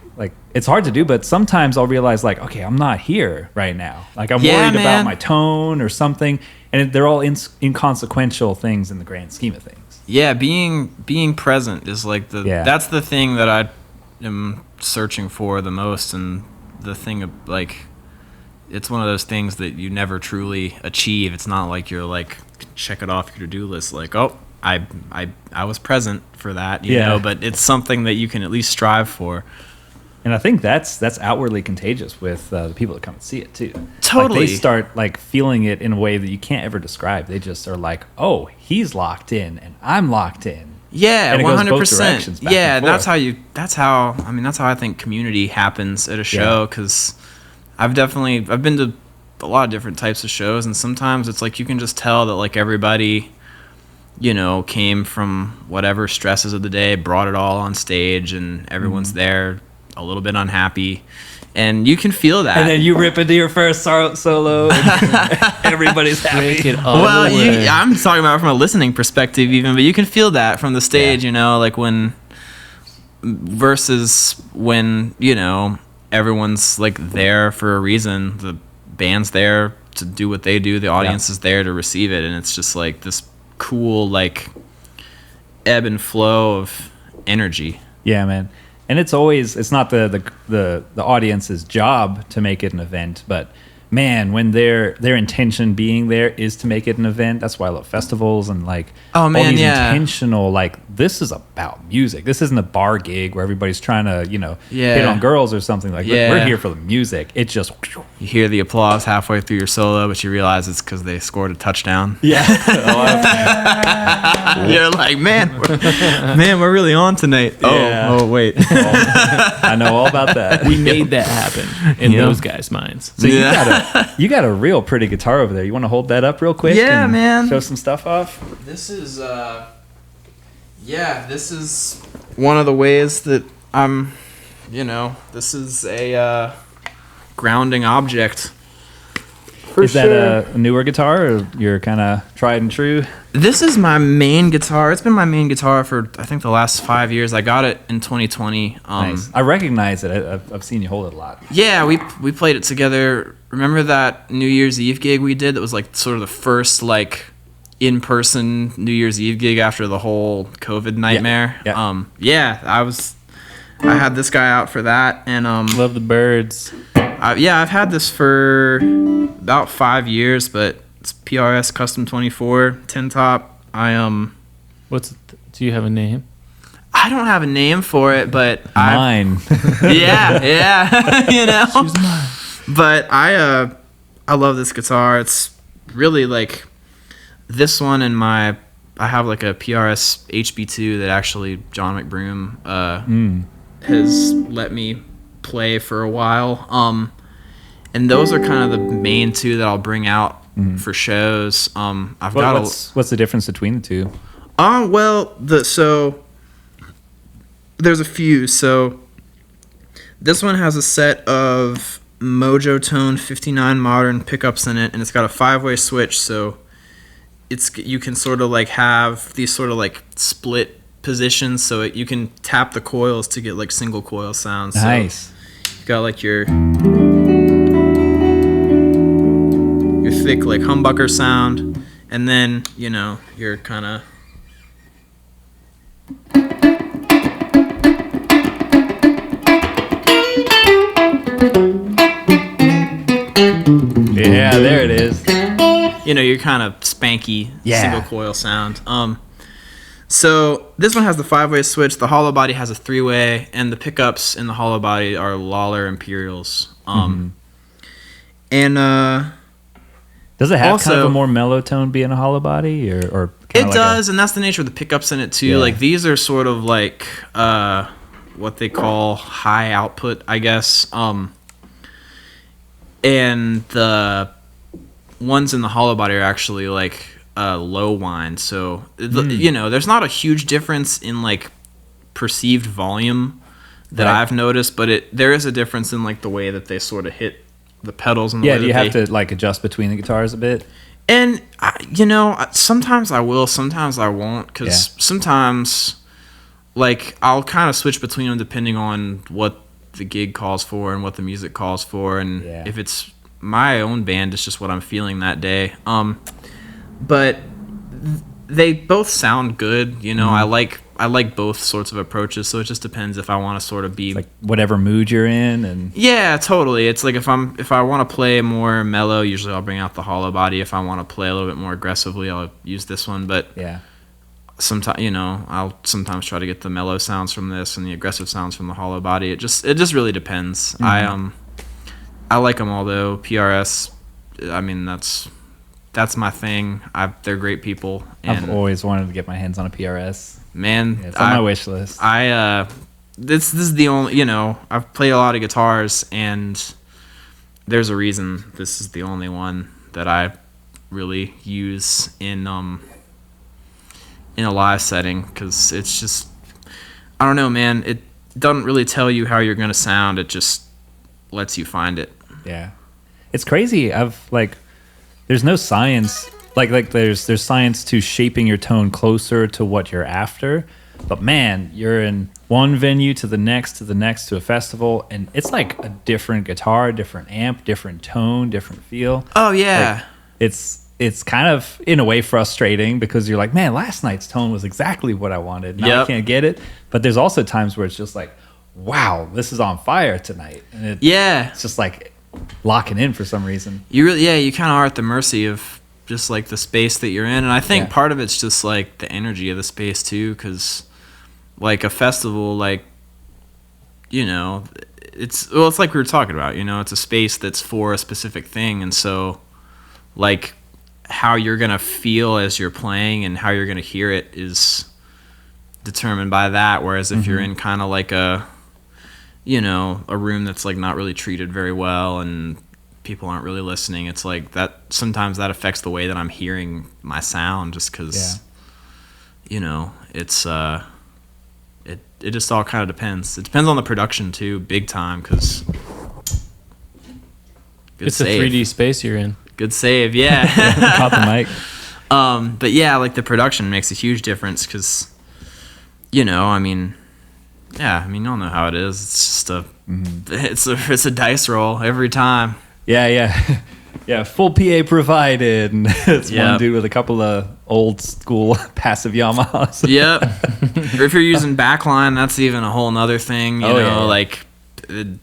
it's hard to do, but sometimes I'll realize like, okay, I'm not here right now. Like I'm worried about my tone or something, and they're all inconsequential things in the grand scheme of things. Yeah, being present is like that's the thing that I am searching for the most, and the thing of like, it's one of those things that you never truly achieve. It's not like you're like check it off your to-do list, like, oh, I was present for that, you know, but it's something that you can at least strive for. And I think that's outwardly contagious with the people that come and see it too. Totally. Like they start like feeling it in a way that you can't ever describe. They just are like, oh, he's locked in and I'm locked in. Yeah, 100%. Yeah, and that's how I think community happens at a show, because I've been to a lot of different types of shows, and sometimes it's like you can just tell that like everybody, you know, came from whatever stresses of the day, brought it all on stage, and everyone's there a little bit unhappy. And you can feel that. And then you rip into your first solo, and everybody's happy. Well, I'm talking about it from a listening perspective even, but you can feel that from the stage, you know, like versus when, you know, everyone's like there for a reason. The band's there to do what they do. The audience is there to receive it. And it's just like this cool, like, ebb and flow of energy. Yeah, man. And it's not the audience's job to make it an event, but man, when their intention being there is to make it an event, that's why I love festivals and like all these intentional, like, this is about music. This isn't a bar gig where everybody's trying to, you know, hit on girls or something. Like, we're here for the music. It just... You hear the applause halfway through your solo, but you realize it's because they scored a touchdown. Yeah. You're like, man, we're really on tonight. Yeah. Oh, wait. I know all about that. We made that happen in those guys' minds. So you got a real pretty guitar over there. You want to hold that up real quick? Yeah, man. Show some stuff off. This is this is one of the ways that I'm, you know, this is a grounding object. Is that a newer guitar, or you're kind of tried and true? This is my main guitar. It's been my main guitar for, I think, the last 5 years. I got it in 2020. Nice. I recognize it. I've seen you hold it a lot. Yeah, we played it together. Remember that New Year's Eve gig we did? That was like sort of the first like in-person New Year's Eve gig after the whole COVID nightmare. Yeah. I had this guy out for that, and Love the birds. I've had this for about 5 years, but it's PRS Custom 24 tin top. Do you have a name? I don't have a name for it, but Mine. yeah, you know. She's mine. But I love this guitar. It's really like this one, and I have like a PRS HB2 that actually John McBroom has let me play for a while. And those are kind of the main two that I'll bring out for shows. What's the difference between the two? Well, so there's a few. So this one has a set of Mojo Tone 59 modern pickups in it, and it's got a 5-way switch, so you can sort of like have these sort of like split positions, so you can tap the coils to get like single coil sounds. Nice. So you got like your thick like humbucker sound, and then you're kind of Yeah, there it is. You're kind of spanky Yeah. single coil sound. So this one has the 5-way switch. The hollow body has a 3-way, and the pickups in the hollow body are Lawler Imperials. And does it have also, kind of a more mellow tone being a hollow body, or it does, and that's the nature of the pickups in it too. Yeah. Like these are sort of like what they call high output, I guess. And the ones in the hollow body are actually like low whine, so there's not a huge difference in like perceived volume that I've noticed, but there is a difference in like the way that they sort of hit the pedals and the way do you have to like adjust between the guitars a bit? And sometimes I will, sometimes I won't, because sometimes like I'll kind of switch between them depending on what the gig calls for and what the music calls for, and if it's my own band, it's just what I'm feeling that day. But they both sound good. I like both sorts of approaches, so it just depends if I want to sort of be like whatever mood you're in. And yeah, totally. It's like if I want to play more mellow, usually I'll bring out the hollow body. If I want to play a little bit more aggressively, I'll use this one. But sometimes I'll sometimes try to get the mellow sounds from this and the aggressive sounds from the hollow body. It just really depends. I like them all though. PRS, I mean that's my thing. They're great people. And I've always wanted to get my hands on a PRS. Man, it's on my wish list. This is the only, I've played a lot of guitars, and there's a reason this is the only one that I really use in a live setting, because it's just, I don't know, man. It doesn't really tell you how you're gonna sound. It just lets you find it. Yeah, it's crazy. There's no science. Like there's science to shaping your tone closer to what you're after, but man, you're in one venue to the next to a festival, and it's like a different guitar, different amp, different tone, different feel. Oh yeah. Like, it's kind of in a way frustrating, because you're like, man, last night's tone was exactly what I wanted. Now I can't get it. But there's also times where it's just like, wow, this is on fire tonight, and it's just like locking in for some reason. You kind of are at the mercy of just like the space that you're in, and I think part of it's just like the energy of the space too, because like a festival, like it's like we were talking about, it's a space that's for a specific thing, and so like how you're gonna feel as you're playing and how you're gonna hear it is determined by that, whereas if you're in kind of like a room that's like not really treated very well and people aren't really listening, it's like that sometimes that affects the way that I'm hearing my sound, just because it's it just all kind of depends. It depends on the production too, big time, because it's a 3D space you're in. Good save, yeah. Caught the mic. But yeah, like the production makes a huge difference because, you know, I mean, y'all know how it is. It's just it's a dice roll every time. Yeah. Yeah, full PA provided. And it's one dude with a couple of old school passive Yamahas. Yep. Or if you're using backline, that's even a whole nother thing. You know, like, it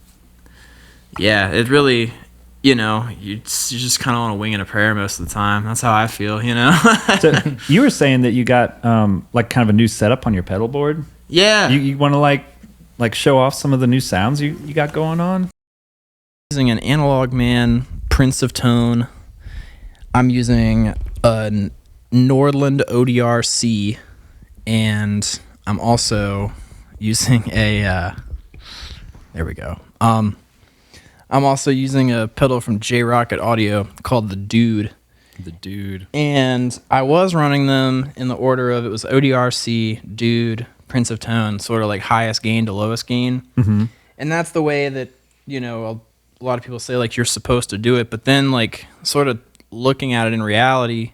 really, you know, you just kind of want to wing and a prayer most of the time. That's how I feel, you know. So you were saying that you got like kind of a new setup on your pedal board. Yeah. You want to like show off some of the new sounds you got going on? Using an Analog Man Prince of Tone. I'm using a Nordland ODR-C, and I'm also using a there we go. I'm also using a pedal from J-Rocket Audio called the Dude. The Dude. And I was running them in the order of, it was ODR-C, Dude, Prince of Tone, sort of like highest gain to lowest gain. Mm-hmm. And that's the way that, you know, a lot of people say like you're supposed to do it, but then like sort of looking at it in reality,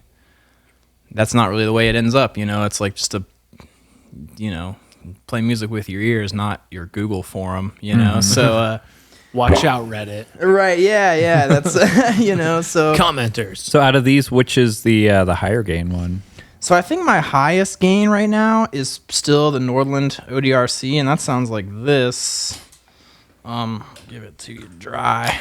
that's not really the way it ends up. You know, it's like just play music with your ears, not your Google forum, you know? So, watch out, Reddit. Right. Yeah. That's, you know, so Commenters. So out of these, which is the higher gain one? So I think my highest gain right now is still the Nordland ODR-C, and that sounds like this. Give it to you dry.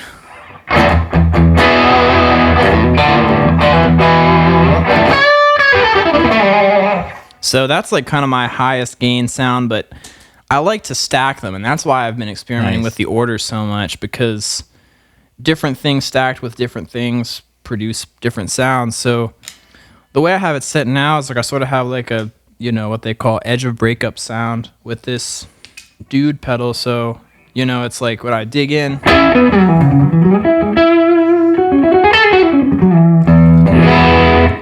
So that's like kind of my highest gain sound, but I like to stack them, and that's why I've been experimenting with the order so much, because different things stacked with different things produce different sounds. So the way I have it set now is like I sort of have like a, you know, what they call edge of breakup sound with this Dude pedal. So, you know, it's like when I dig in,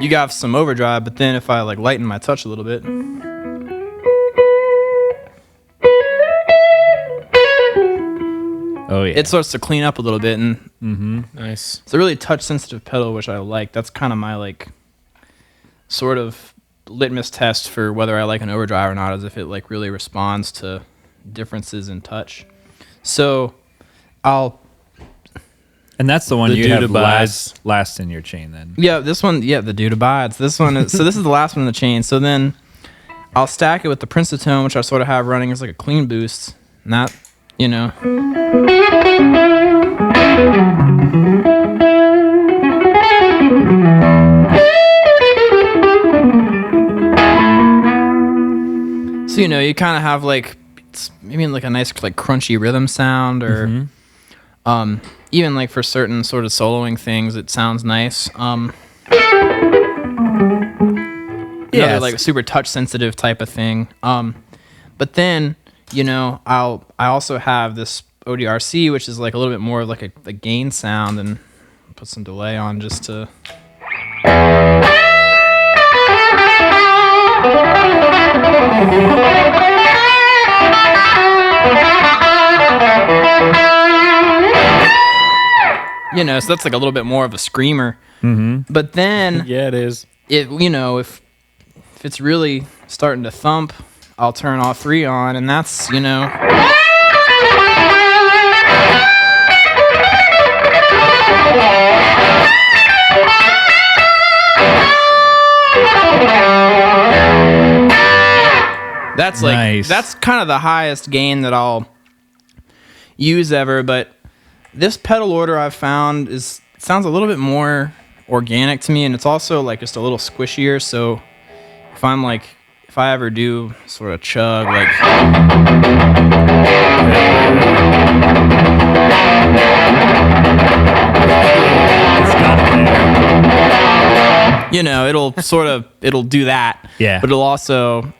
you got some overdrive, but then if I like lighten my touch a little bit, oh yeah, it starts to clean up a little bit. And Nice. it's a really touch sensitive pedal, which I like. That's kind of my like sort of litmus test for whether I like an overdrive or not, is if it like really responds to differences in touch. So and that's the one The you Dude have abides. last in your chain then. yeah, this one, the Dude abides. This one is, so this is the last one in the chain. So then I'll stack it with the Prince of Tone, which I sort of have running as like a clean boost. And that, you know. So, you know, you kind of have like, maybe like a nice like crunchy rhythm sound, or even like for certain sort of soloing things, it sounds nice. Yeah, like a super touch sensitive type of thing. But then, you know, I also have this ODR-C, which is like a little bit more of like a gain sound, and put some delay on just to. You know, so that's like a little bit more of a screamer. Mm-hmm. But then, Yeah, it is. you know, if it's really starting to thump, I'll turn all three on, and that's, you know. That's like Nice. That's kind of the highest gain that I'll use ever, but this pedal order I've found sounds a little bit more organic to me, and it's also like just a little squishier. So if I ever do sort of chug, like, you know, it'll do that. Yeah. But it'll also.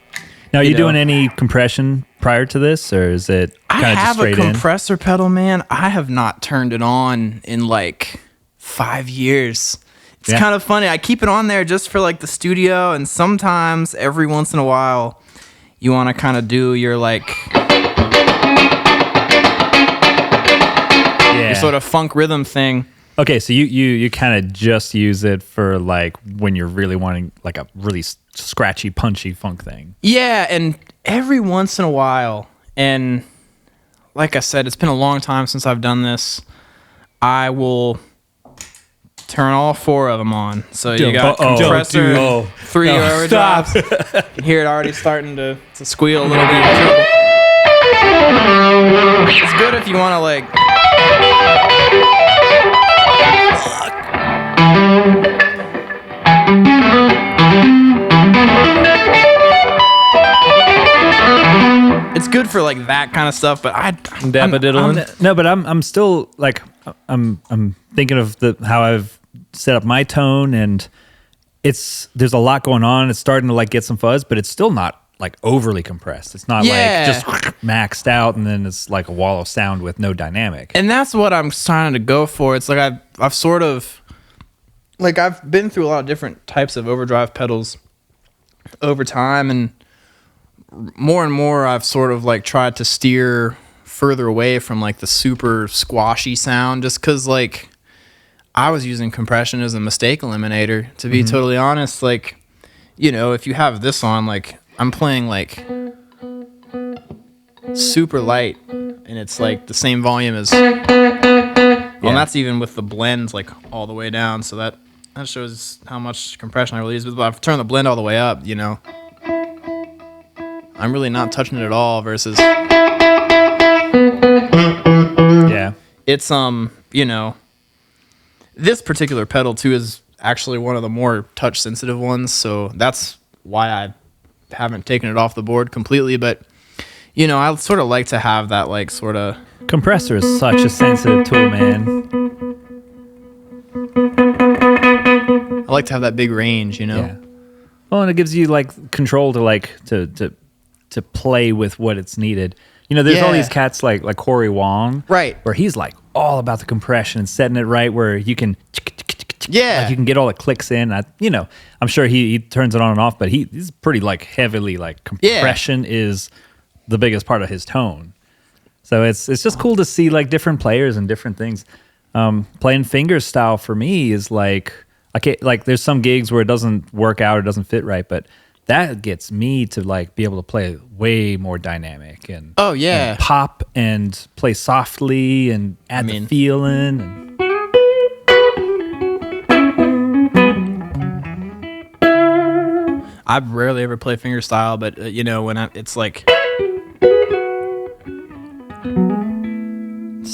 Now, are you know, doing any compression prior to this, or is it kind of just I have a straight in? compressor pedal, man. I have not turned it on in like 5 years. It's kind of funny. I keep it on there just for like the studio, and sometimes every once in a while you want to kind of do your like your sort of funk rhythm thing. Okay, so you kind of just use it for like when you're really wanting like a really scratchy, punchy funk thing. Yeah, and every once in a while, and like I said, it's been a long time since I've done this, I will turn all 4 of them on. So you got compressor, 3 overdrives. You can hear it already starting to squeal a little bit. It's good if you want to like... It's good for like that kind of stuff, but I'm still like I'm thinking of how I've set up my tone, and there's a lot going on. It's starting to like get some fuzz, but it's still not like overly compressed. It's not like just maxed out and then it's like a wall of sound with no dynamic. And that's what I'm trying to go for. It's like I've sort of like I've been through a lot of different types of overdrive pedals over time, and more I've sort of like tried to steer further away from like the super squashy sound, just because like I was using compression as a mistake eliminator, to be totally honest. Like, you know, if you have this on, like I'm playing like super light and it's like the same volume as and that's even with the blend like all the way down, so that shows how much compression I really use. But I've turned the blend all the way up, you know, I'm really not touching it at all, versus it's you know, this particular pedal too is actually one of the more touch sensitive ones, so that's why I haven't taken it off the board completely. But you know, I sort of like to have that like sort of... Compressor is such a sensitive tool, man. I like to have that big range, you know. Yeah. Well, and it gives you like control to like to play with what it's needed. You know, there's all these cats like Corey Wong, right, where he's like all about the compression and setting it right where you can like you can get all the clicks in. You know, I'm sure he turns it on and off, but he's pretty like heavily like compression is the biggest part of his tone. So it's just cool to see like different players and different things. Playing finger style for me is like there's some gigs where it doesn't work out or doesn't fit right, but that gets me to like be able to play way more dynamic and and pop and play softly and add the feeling. And I rarely ever play fingerstyle, but you know, when it's like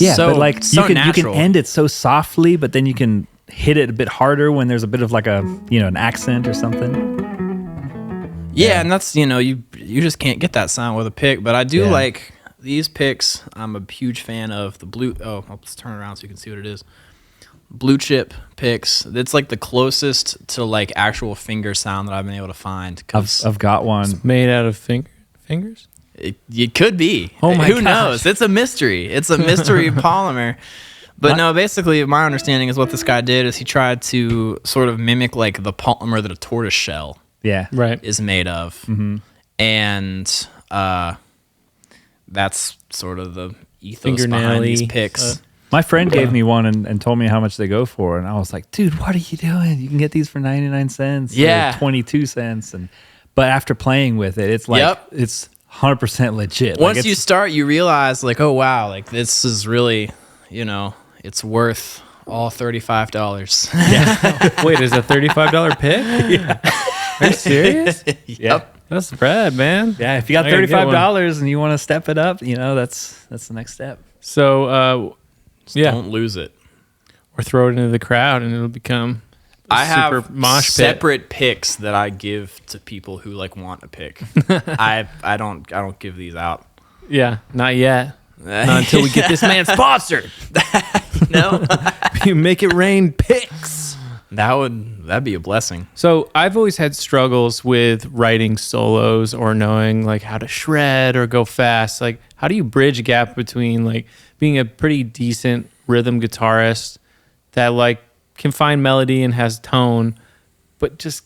but like you can end it so softly, but then you can hit it a bit harder when there's a bit of like a an accent or something. Yeah, and that's, you know, you just can't get that sound with a pick, but I do like these picks. I'm a huge fan of the blue... Oh, let's turn it around so you can see what it is. Blue chip picks. It's like the closest to like actual finger sound that I've been able to find. I've got one. It's made out of fingers? It could be. Oh my Who knows? It's a mystery. It's a mystery polymer. But no, basically my understanding is what this guy did is he tried to sort of mimic like the polymer that a tortoise shell is made of. And that's sort of the ethos behind these picks. My friend gave me one and told me how much they go for, and I was like, dude, what are you doing? You can get these for 99 cents or 22 cents. But after playing with it, it's like it's 100% legit. Once you start, you realize like, oh wow, like this is really, you know, it's worth all $35. Yeah. Wait, is a $35 pick? Yeah. Are you serious? Yep. That's rad, man. Yeah, if you got $35 and you want to step it up, you know, that's the next step. So, don't lose it. Or throw it into the crowd and it'll become I super have mosh separate picks that I give to people who like want a pick. I don't give these out. Yeah, not yet. Not until we get this man sponsored. No. You make it rain picks. That'd be a blessing. So I've always had struggles with writing solos or knowing like how to shred or go fast. Like, how do you bridge a gap between like being a pretty decent rhythm guitarist that like can find melody and has tone, but just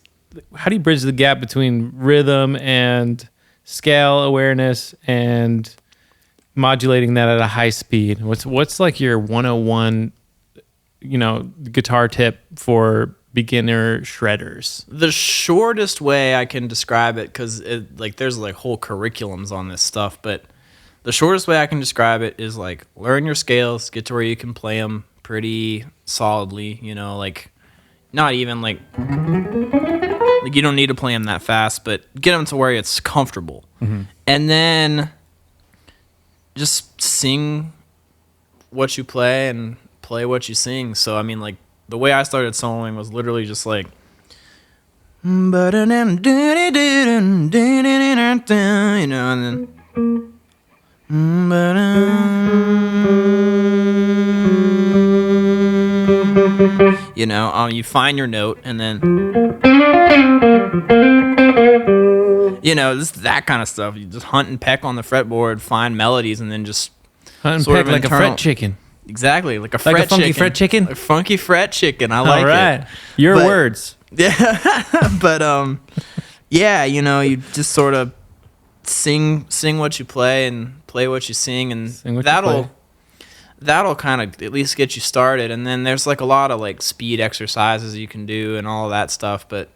how do you bridge the gap between rhythm and scale awareness and modulating that at a high speed? What's like your 101 guitar tip for beginner shredders? The shortest way I can describe it, because there's like whole curriculums on this stuff, but the shortest way I can describe it is like learn your scales, get to where you can play them pretty solidly, like not even like you don't need to play them that fast, but get them to where it's comfortable. Mm-hmm. And then just sing what you play and play what you sing. So, I mean, like, the way I started soloing was literally just like, and then, you find your note, and then, just that kind of stuff. You just hunt and peck on the fretboard, find melodies, and then just hunt and peck like a fret chicken. Exactly, like a funky fret chicken. A funky fret chicken. I like it. All right, your words. Yeah, but yeah, you just sort of sing what you play and play what you sing, and that'll kind of at least get you started. And then there's like a lot of like speed exercises you can do and all of that stuff. But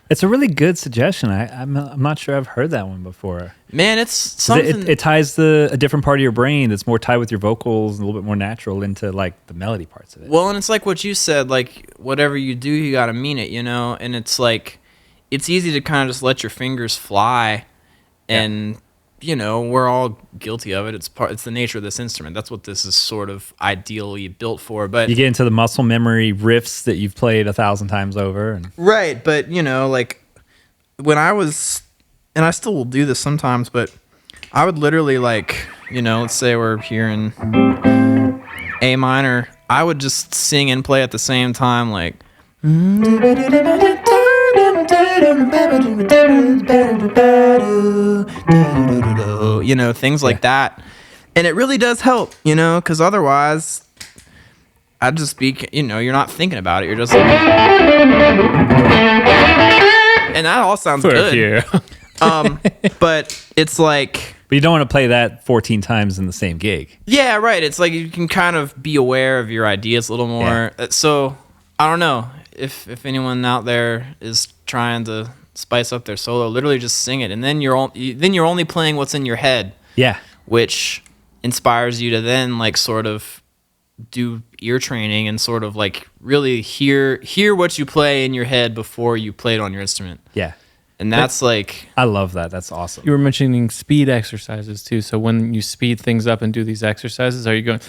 it's a really good suggestion. I'm not sure I've heard that one before. Man, it's something. It ties a different part of your brain that's more tied with your vocals and a little bit more natural into like the melody parts of it. Well, and it's like what you said, like whatever you do, you got to mean it, and it's like, it's easy to kind of just let your fingers fly, and we're all guilty of it. It's the nature of this instrument. That's what this is sort of ideally built for. But you get into the muscle memory riffs that you've played 1,000 times over. Right, but like when I was, and I still will do this sometimes, but I would literally like, let's say we're here in A minor, I would just sing and play at the same time, like things like that. And it really does help, because otherwise I'd just be, you're not thinking about it. You're just like, and that all sounds good. But it's like, but you don't want to play that 14 times in the same gig. Yeah, right. It's like you can kind of be aware of your ideas a little more. Yeah. So I don't know if anyone out there is trying to spice up their solo, literally just sing it, and then you're only playing what's in your head. Yeah, which inspires you to then like sort of do ear training and sort of like really hear what you play in your head before you play it on your instrument. Yeah. And that's like, I love that. That's awesome. You were mentioning speed exercises too. So when you speed things up and do these exercises, are you going,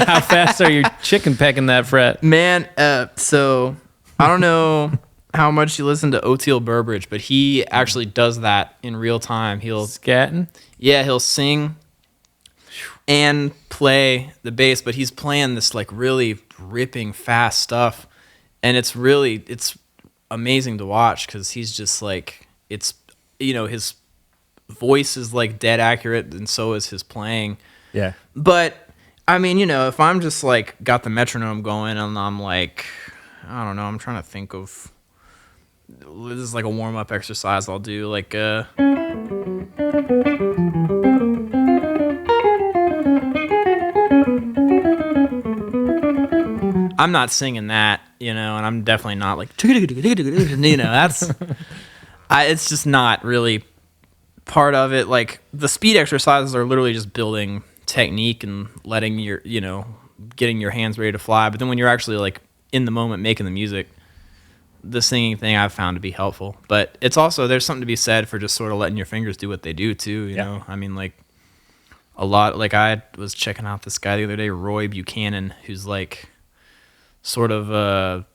how fast are you chicken pecking that fret? Man, so I don't know how much you listen to Oteil Burbridge, but he actually does that in real time. He'll scatting? Yeah, he'll sing and play the bass, but he's playing this like really ripping fast stuff. And it's amazing to watch, because he's just like, it's, his voice is like dead accurate, and so is his playing. Yeah. But I mean, if I'm just like got the metronome going and I'm like, I don't know, I'm trying to think of, this is like a warm-up exercise I'll do, like I'm not singing that, and I'm definitely not like, that's, it's just not really part of it. Like, the speed exercises are literally just building technique and letting your, getting your hands ready to fly. But then when you're actually like in the moment making the music, the singing thing I've found to be helpful. But it's also, there's something to be said for just sort of letting your fingers do what they do too, you know? I mean, like, a lot, like I was checking out this guy the other day, Roy Buchanan, who's like sort of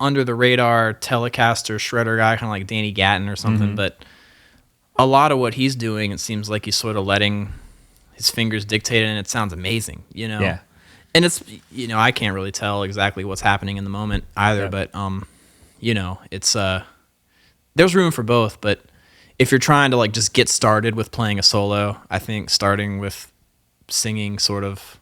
under the radar Telecaster shredder guy, kind of like Danny Gatton or something. Mm-hmm. But a lot of what he's doing, it seems like he's sort of letting his fingers dictate it, and it sounds amazing, Yeah. And it's, I can't really tell exactly what's happening in the moment either, but it's there's room for both. But if you're trying to like just get started with playing a solo, I think starting with singing sort of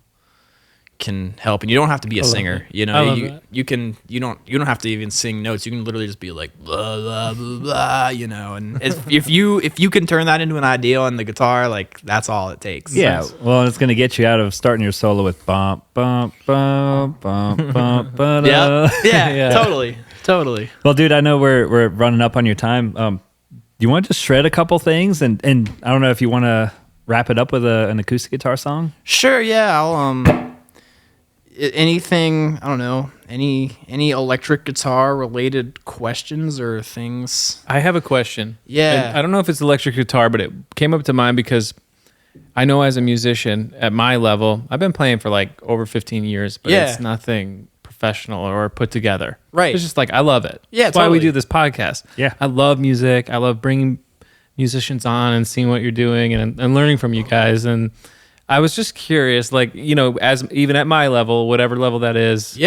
can help, and you don't have to be a singer. You know, you don't have to even sing notes. You can literally just be like blah blah blah, blah, you know. And if you can turn that into an idea on the guitar, like that's all it takes. Yeah, well, it's gonna get you out of starting your solo with bump bump bump bump bump. Yeah, totally. Well, dude, I know we're running up on your time. Do you want to just shred a couple things, and I don't know if you want to wrap it up with an acoustic guitar song? Sure, yeah. I'll anything, I don't know, any electric guitar related questions or things? I have a question. Yeah. And I don't know if it's electric guitar, but it came up to mind because I know as a musician at my level, I've been playing for like over 15 years, but it's nothing professional or put together. Right. It's just like, I love it. Yeah, That's why we do this podcast. Yeah. I love music. I love bringing musicians on and seeing what you're doing and learning from you guys. And I was just curious, like, you know, as even at my level, whatever level that is,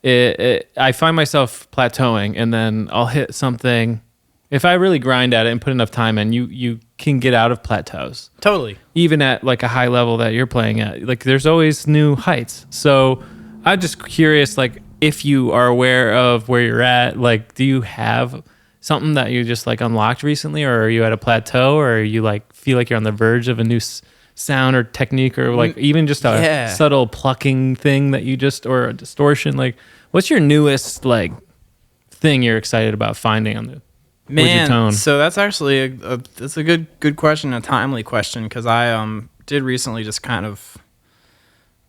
I find myself plateauing, and then I'll hit something. If I really grind at it and put enough time in, you can get out of plateaus. Totally. Even at like a high level that you're playing at, like there's always new heights. So I'm just curious, like, if you are aware of where you're at, like, do you have something that you just like unlocked recently, or are you at a plateau, or are you like feel like you're on the verge of a new sound or technique, or like even just a subtle plucking thing that you just, or a distortion? Like, what's your newest like thing you're excited about finding on the tone? So that's actually that's a good question, a timely question, because I did recently just kind of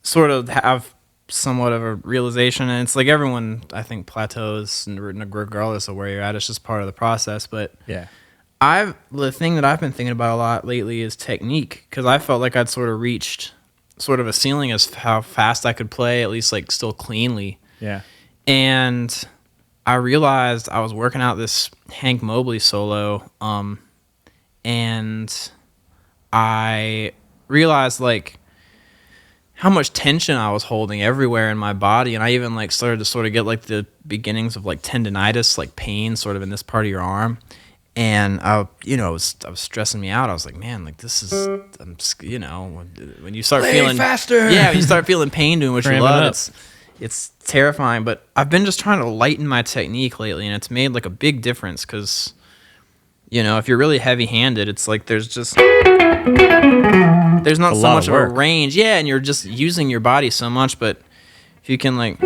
sort of have somewhat of a realization, and it's like everyone, I think, plateaus regardless of where you're at. It's just part of the process. But the thing that I've been thinking about a lot lately is technique, because I felt like I'd sort of reached sort of a ceiling as how fast I could play, at least like still cleanly. Yeah. And I realized I was working out this Hank Mobley solo, and I realized like how much tension I was holding everywhere in my body, and I even like started to sort of get like the beginnings of like tendonitis, like pain sort of in this part of your arm. And it was stressing me out. I was like, man, like this is, when you start feeling faster. Yeah, when you start feeling pain doing what you love, it's terrifying. But I've been just trying to lighten my technique lately, and it's made like a big difference, because, if you're really heavy-handed, it's like there's not so much of a range. Yeah, and you're just using your body so much. But if you can like,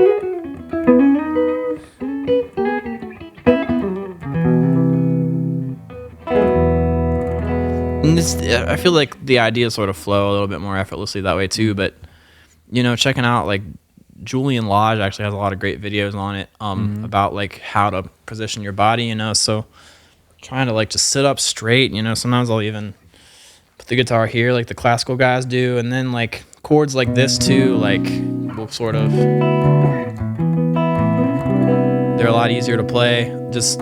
I feel like the ideas sort of flow a little bit more effortlessly that way too. But checking out like Julian Lodge actually has a lot of great videos on it about like how to position your body. So trying to like just sit up straight. Sometimes I'll even put the guitar here like the classical guys do, and then like chords like this too, like will sort of, they're a lot easier to play. Just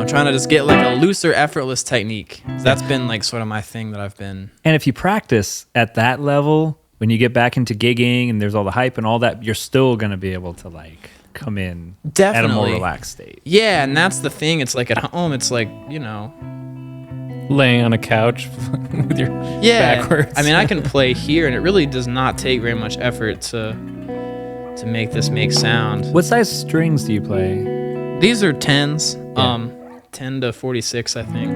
trying to just get like a looser, effortless technique. That's been like sort of my thing that I've been. And if you practice at that level, when you get back into gigging and there's all the hype and all that, you're still going to be able to like come in at a more relaxed state. Yeah, and that's the thing. It's like at home, it's like, laying on a couch with your backwards. I mean, I can play here, and it really does not take very much effort to make this make sound. What size strings do you play? These are 10s, 10 to 46, I think.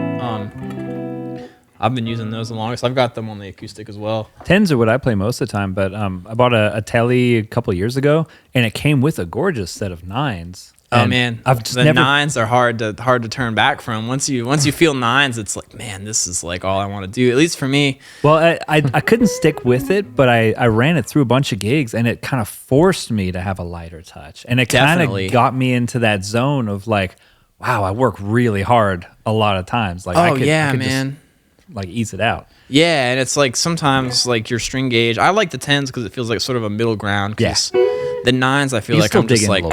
I've been using those the longest. I've got them on the acoustic as well. 10s are what I play most of the time, but I bought a Tele a couple years ago, and it came with a gorgeous set of 9s. Oh man, the 9s are hard to turn back from. Once you feel 9s, it's like, man, this is like all I want to do. At least for me. Well, I couldn't stick with it, but I ran it through a bunch of gigs, and it kind of forced me to have a lighter touch, and it kind of got me into that zone of like, wow, I work really hard a lot of times. Like, I could man, just, like ease it out. Yeah, and it's like sometimes like your string gauge. I like the 10s because it feels like sort of a middle ground. Yeah. The 9s, I feel like I'm just like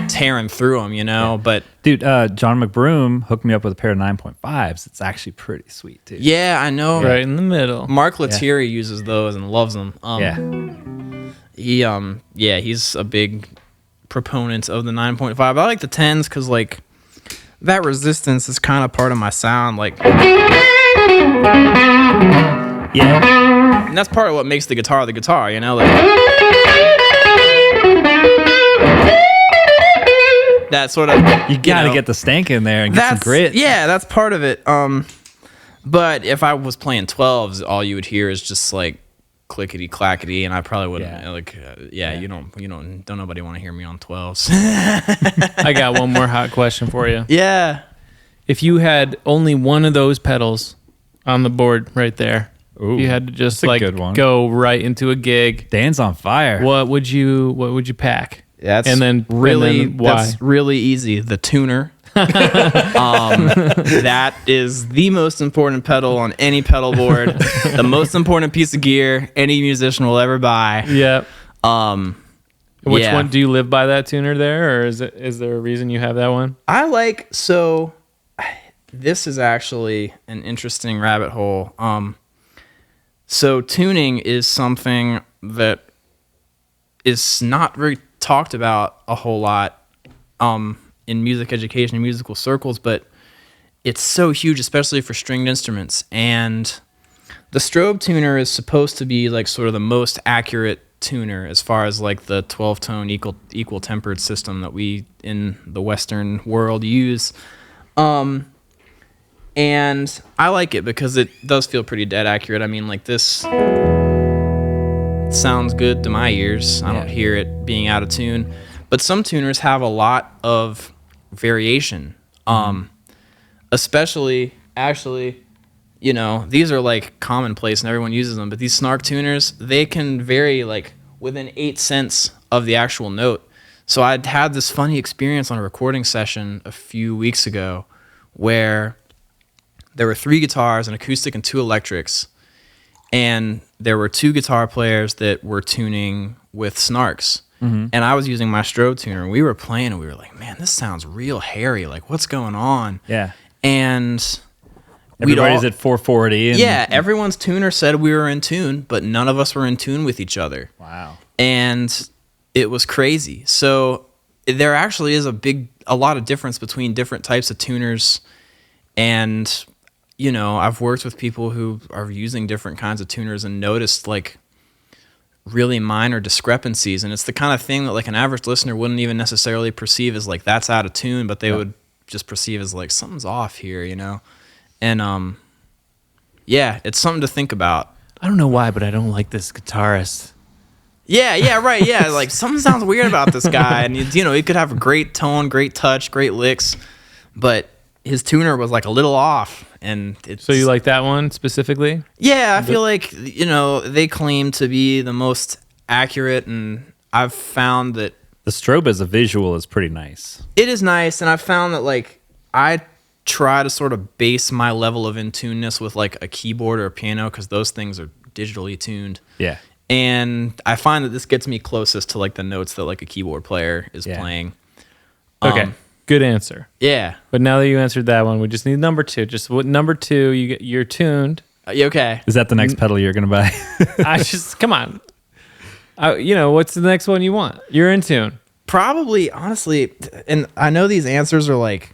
tearing through them, But dude, John McBroom hooked me up with a pair of 9.5s. It's actually pretty sweet too. Yeah, I know. Right in the middle. Mark Lettieri uses those and loves them. He's a big proponent of the 9.5. I like the 10s because like that resistance is kind of part of my sound. Like, yeah, and that's part of what makes the guitar. Like. that sort of, you gotta get the stank in there and get some grit. Yeah, that's part of it. But if I was playing 12s, all you would hear is just like clickety clackety, and I probably wouldn't you don't nobody want to hear me on 12s. I got one more hot question for you. Yeah. If you had only one of those pedals on the board right there, Ooh, you had to just that's a good one. go right into a gig. Dan's on fire. What would you pack? Why? That's really easy. The tuner. That is the most important pedal on any pedal board. The most important piece of gear any musician will ever buy. Yeah. Which one do you live by, that tuner there, or is there a reason you have that one? This is actually an interesting rabbit hole. So tuning is something that is not very talked about a whole lot in music education and musical circles, but it's so huge, especially for stringed instruments. And the strobe tuner is supposed to be like sort of the most accurate tuner as far as like the 12-tone equal tempered system that we in the Western world use. And I like it because it does feel pretty dead accurate. I mean, like this sounds good to my ears. I don't hear it being out of tune. But some tuners have a lot of variation. Especially, actually, these are like commonplace and everyone uses them. But these snark tuners, they can vary like within 8 cents of the actual note. So I'd had this funny experience on a recording session a few weeks ago where there were 3 guitars, an acoustic and 2 electrics, and there were 2 guitar players that were tuning with snarks. And I was using my strobe tuner, and we were playing, and we were like, man, this sounds real hairy. Like, what's going on? Yeah. And everybody's at 440. And everyone's tuner said we were in tune, but none of us were in tune with each other. Wow. And it was crazy. So there actually is a lot of difference between different types of tuners. And, I've worked with people who are using different kinds of tuners and noticed like really minor discrepancies. And it's the kind of thing that like an average listener wouldn't even necessarily perceive as like that's out of tune, but they would just perceive as like something's off here, And it's something to think about. I don't know why, but I don't like this guitarist. Yeah, right. Yeah, like something sounds weird about this guy, and he could have a great tone, great touch, great licks, but his tuner was like a little off. And so you like that one specifically? Yeah, I feel like they claim to be the most accurate, and I've found that the strobe as a visual is pretty nice. It is nice, and I've found that like I try to sort of base my level of in-tuneness with like a keyboard or a piano, because those things are digitally tuned. Yeah. And I find that this gets me closest to like the notes that like a keyboard player is playing. Okay. Good answer. Yeah. But now that you answered that one, we just need number 2. Just what number 2 you're tuned. Okay. Is that the next pedal you're going to buy? Come on. What's the next one you want? You're in tune. Probably, honestly, and I know these answers are like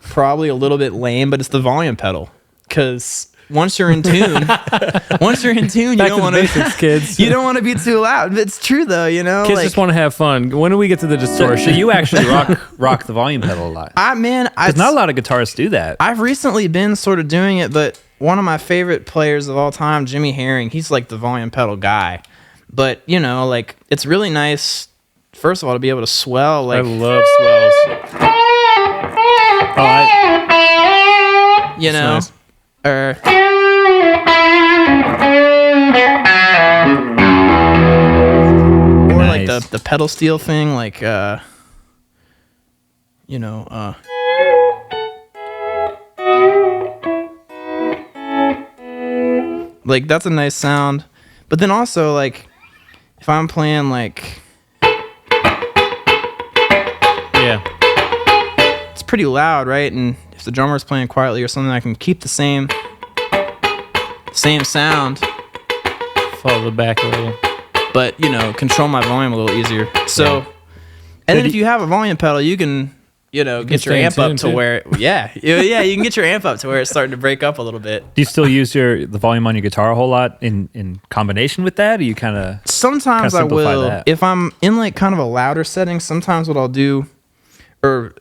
probably a little bit lame, but it's the volume pedal. Because once you're in tune, you don't want to, kids. You don't want to be too loud. It's true though, Kids just want to have fun. When do we get to the distortion? So you actually rock the volume pedal a lot. Because not a lot of guitarists do that. I've recently been sort of doing it, but one of my favorite players of all time, Jimmy Herring, he's like the volume pedal guy. But like it's really nice. First of all, to be able to swell. Like I love swells. Nice. Or like the pedal steel thing, like like that's a nice sound. But then also like if I'm playing like it's pretty loud, right? And if the drummer's playing quietly or something, I can keep the same sound, follow back a little, but control my volume a little easier. So and then if you have a volume pedal, you can get your amp up to where, you can get your amp up to where it's starting to break up a little bit. Do you still use the volume on your guitar a whole lot in combination with that? Or you kind of sometimes I will that? If I'm in like kind of a louder setting. Sometimes what I'll do, or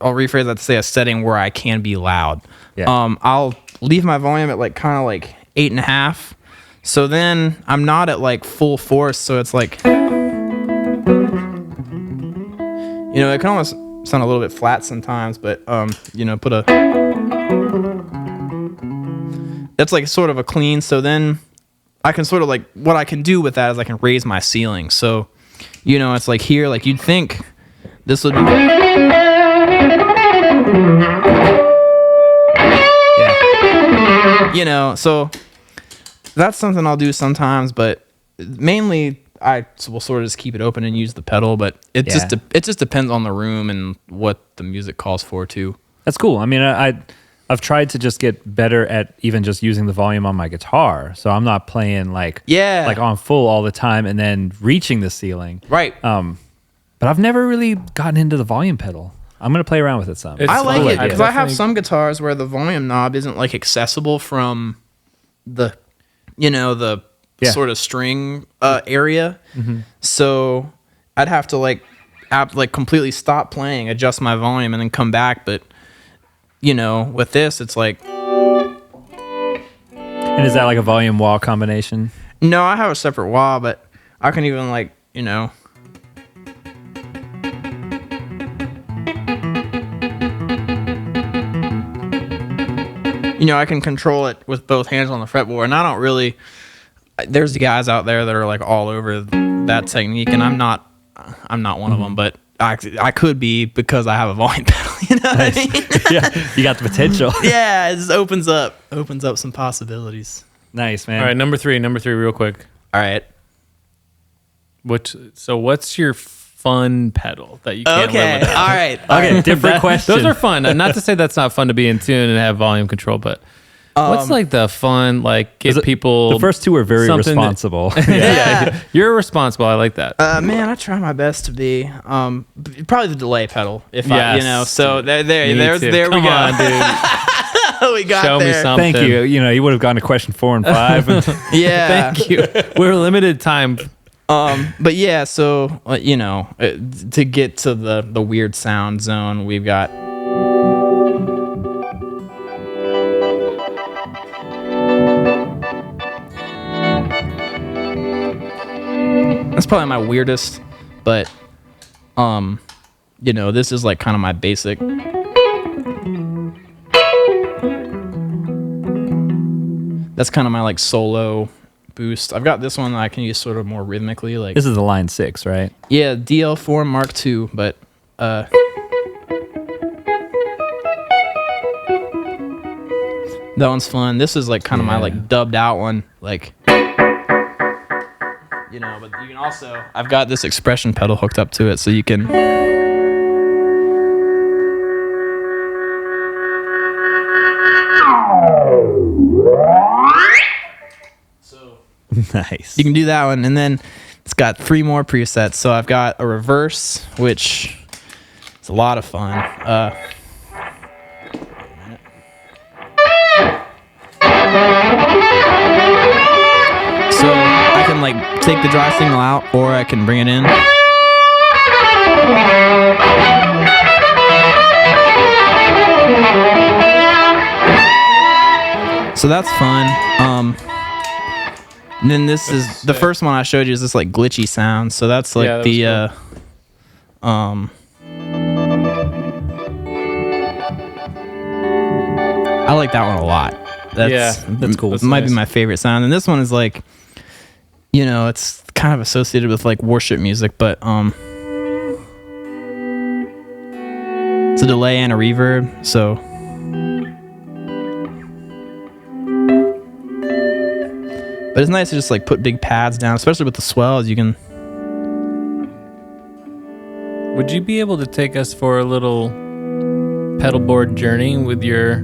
I'll rephrase that to say a setting where I can be loud. Yeah. I'll leave my volume at like kind of like 8.5. So then I'm not at like full force. So it's like, it can almost sound a little bit flat sometimes, but put a, that's like sort of a clean. So then I can sort of like, what I can do with that is I can raise my ceiling. So it's like here, like you'd think this would be, so that's something I'll do sometimes, but mainly I will sort of just keep it open and use the pedal, but it just depends on the room and what the music calls for too. That's cool. I mean, I've tried to just get better at even just using the volume on my guitar, so I'm not playing like on full all the time and then reaching the ceiling. Right. But I've never really gotten into the volume pedal. I'm gonna play around with it some. I like it because I have some guitars where the volume knob isn't like accessible from the sort of string area. Mm-hmm. So I'd have to like completely stop playing, adjust my volume, and then come back. But with this, it's like. And is that like a volume wah combination? No, I have a separate wah, but I can even I can control it with both hands on the fretboard, and I don't really. There's guys out there that are like all over that technique, and I'm not one of them, but I could be because I have a volume pedal. Nice. What I mean? Yeah, you got the potential. Yeah, it just opens up some possibilities. Nice, man. All right, number three, real quick. All right. What's your fun pedal that you can't live without? All right. Okay, different question. Those are fun. Not to say that's not fun to be in tune and have volume control, but what's like the fun, like get people... The first two are very responsible. Yeah. You're responsible. I like that. Man, I try my best to be. Probably the delay pedal. So there we go. Come on, dude. We got Show there. me something. Thank you. You would have gone to question 4 and 5. Yeah. Thank you. We're limited time. But yeah, so to get to the weird sound zone, we've got. That's probably my weirdest, but this is like kind of my basic. That's kind of my like solo boost. I've got this one that I can use sort of more rhythmically. Like this is the Line 6, right? Yeah, DL4 Mark II, but that one's fun. This is like kind of my like dubbed out one, like. But you can also. I've got this expression pedal hooked up to it, so you can. So. Nice. You can do that one, and then it's got 3 more presets. So I've got a reverse, which is a lot of fun. So I can like take the dry signal out, or I can bring it in. So that's fun. And then this is the first one I showed you is this like glitchy sound. So that's like I like that one a lot. That's cool. It might be my favorite sound. And this one is like, it's kind of associated with like worship music, but it's a delay and a reverb. So. But it's nice to just like put big pads down, especially with the swells. You can. Would you be able to take us for a little pedalboard journey with your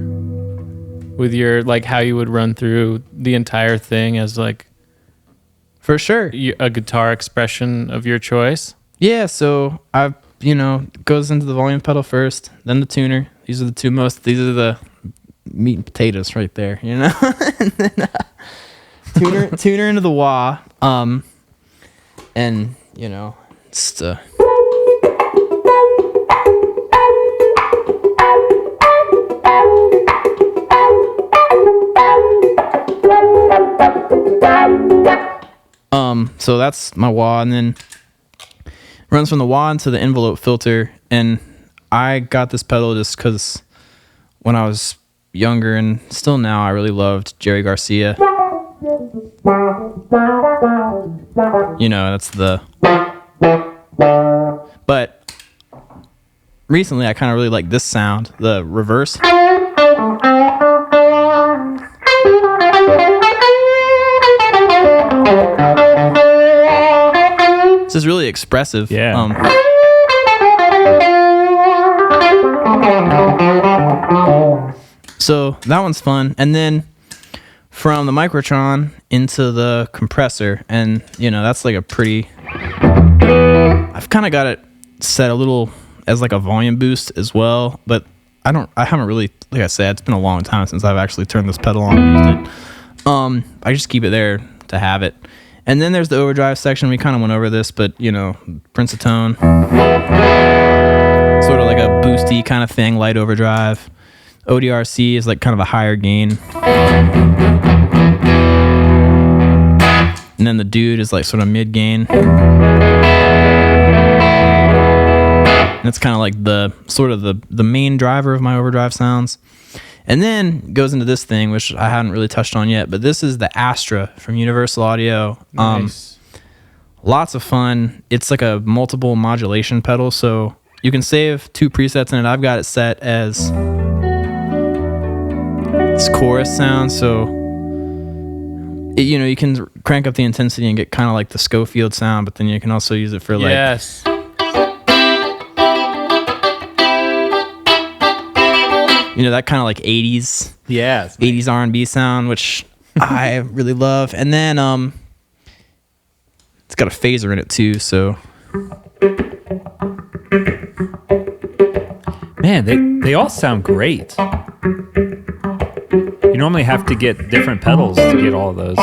like how you would run through the entire thing as like For sure. A guitar expression of your choice? Yeah, so I've goes into the volume pedal first, then the tuner. These are the meat and potatoes right there, and then tuner into the wah, and just so that's my wah, and then runs from the wah into the envelope filter. And I got this pedal just because when I was younger, and still now, I really loved Jerry Garcia. That's the... But recently, I kind of really like this sound, the reverse. This is really expressive. Yeah. So that one's fun. And then from the microtron into the compressor, and that's like a pretty... I've kind of got it set a little as like a volume boost as well, but I haven't really, like I said, it's been a long time since I've actually turned this pedal on and used it. I just keep it there to have it. And then there's the overdrive section. We kind of went over this, but Prince of Tone, sort of like a boosty kind of thing, light overdrive. ODRC is like kind of a higher gain. And then the dude is like sort of mid gain. And it's kind of like the main driver of my overdrive sounds. And then goes into this thing, which I hadn't really touched on yet, but this is the Astra from Universal Audio. Nice. Lots of fun. It's like a multiple modulation pedal, so you can save 2 presets in it. I've got it set as it's chorus sound, so you can crank up the intensity and get kind of like the Schofield sound, but then you can also use it for like... Yes. That kind of like 80s, Yeah, 80s R&B sound, which I really love. And then it's got a phaser in it too, so man, they all sound great. You normally have to get different pedals to get all of those.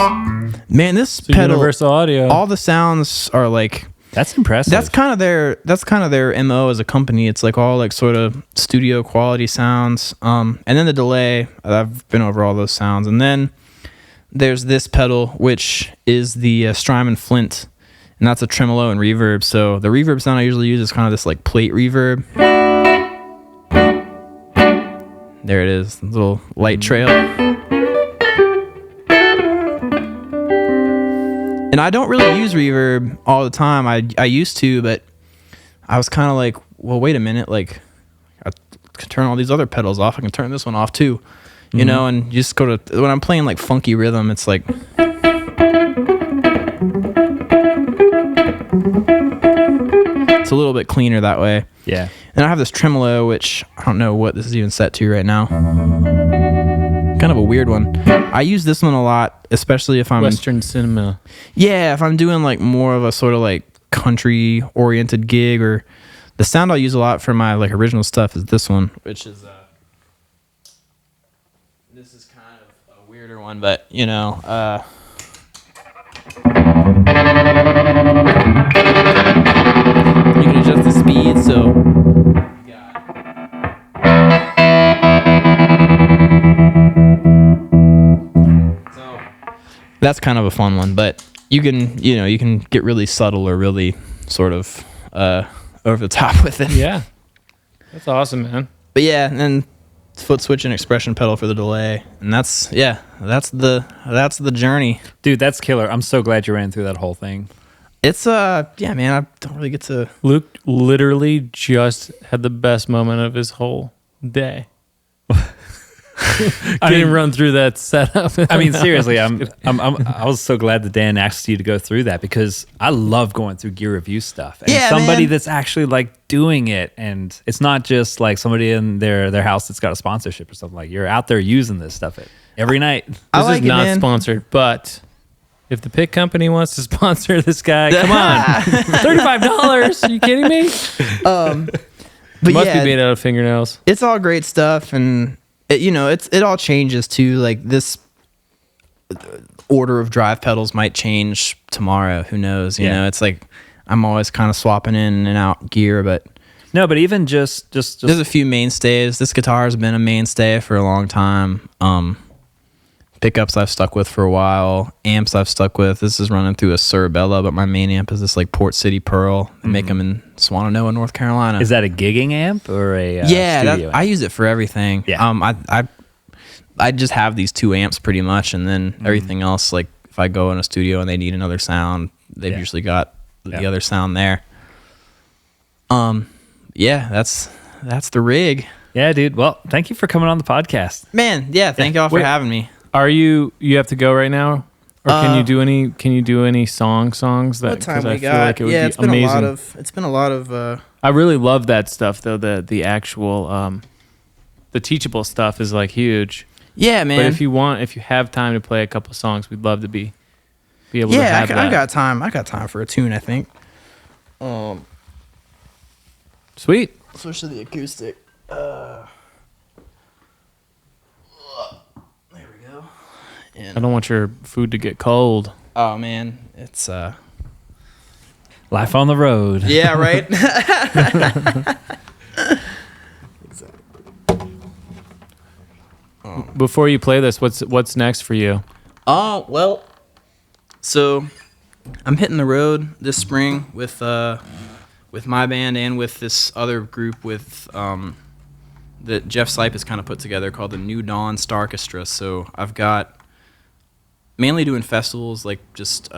Man, this pedal, Universal Audio, all the sounds are like... That's impressive. That's kind of their MO as a company. It's like all like sort of studio quality sounds. And then the delay, I've been over all those sounds. And then there's this pedal, which is the Strymon Flint, and that's a tremolo and reverb. So the reverb sound I usually use is kind of this like plate reverb. There it is, little light trail. And I don't really use reverb all the time. I used to, but I was kind of like, well, wait a minute. Like, I can turn all these other pedals off. I can turn this one off too, and you just go to... When I'm playing like funky rhythm, it's like... It's a little bit cleaner that way. Yeah. And I have this tremolo, which I don't know what this is even set to right now. Kind of a weird one. I use this one a lot, especially if I'm... Western cinema. Yeah, if I'm doing like more of a sort of like country-oriented gig, or the sound I'll use a lot for my like original stuff is this one, which is... This is kind of a weirder one, but you can adjust the speed, so... That's kind of a fun one, but you can get really subtle or really sort of over the top with it. Yeah. That's awesome, man. But yeah, and then foot switch and expression pedal for the delay. And that's the journey. Dude, that's killer. I'm so glad you ran through that whole thing. It's yeah, man, I don't really get to... Luke literally just had the best moment of his whole day. I didn't run through that setup. I mean, seriously, I was so glad that Dan asked you to go through that, because I love going through gear review stuff. And somebody that's actually like doing it, and it's not just like somebody in their house that's got a sponsorship or something. Like, you're out there using this stuff every night. This is not sponsored, but If the pick company wants to sponsor this guy, come on. $35? Are you kidding me? But must be made out of fingernails. It's all great stuff, and it all changes too. Like this order of drive pedals might change tomorrow. Who knows? You know, it's like I'm always kind of swapping in and out gear, but even just there's a few mainstays. This guitar has been a mainstay for a long time. Pickups I've stuck with for a while. Amps I've stuck with. This is running through a Cerebella, but my main amp is this like Port City Pearl. They make them in Swannanoa, North Carolina. Is that a gigging amp or a studio amp? I use it for everything. Yeah. I just have these 2 amps pretty much, and then everything else, like if I go in a studio and they need another sound, they've usually got the other sound there. That's the rig. Yeah, dude. Well, thank you for coming on the podcast. Man, thank y'all for having me. Are you have to go right now? Or can you do any songs that what time we I got? Feel like it would be it's been amazing. It's been a lot of I really love that stuff though, the actual the teachable stuff is like huge. Yeah, man. But if you have time to play a couple songs, we'd love to be able to have that. I got time. I got time for a tune, I think. Sweet. Switch to the acoustic. I don't want your food to get cold. Oh man, it's life on the road. Yeah, right. Before you play this, what's next for you? Oh well, so I'm hitting the road this spring with my band and with this other group that Jeff Sipe has kind of put together called the New Dawn Starchestra. So I've got mainly doing festivals, like just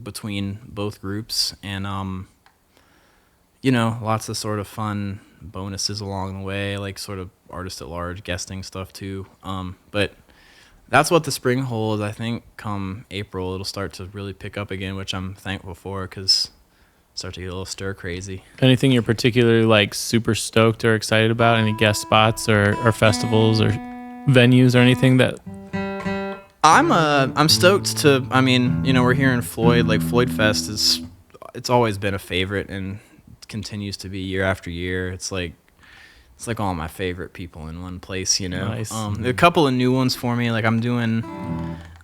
between both groups, and lots of sort of fun bonuses along the way, like sort of artist at large guesting stuff too. But that's what the spring holds. I think come April it'll start to really pick up again, which I'm thankful for because start to get a little stir crazy. Anything you're particularly like super stoked or excited about? Any guest spots or festivals or venues or anything that? I'm stoked to. I mean, we're here in Floyd. Like Floyd Fest it's always been a favorite and continues to be year after year. It's like all my favorite people in one place. Nice. There are a couple of new ones for me. Like I'm doing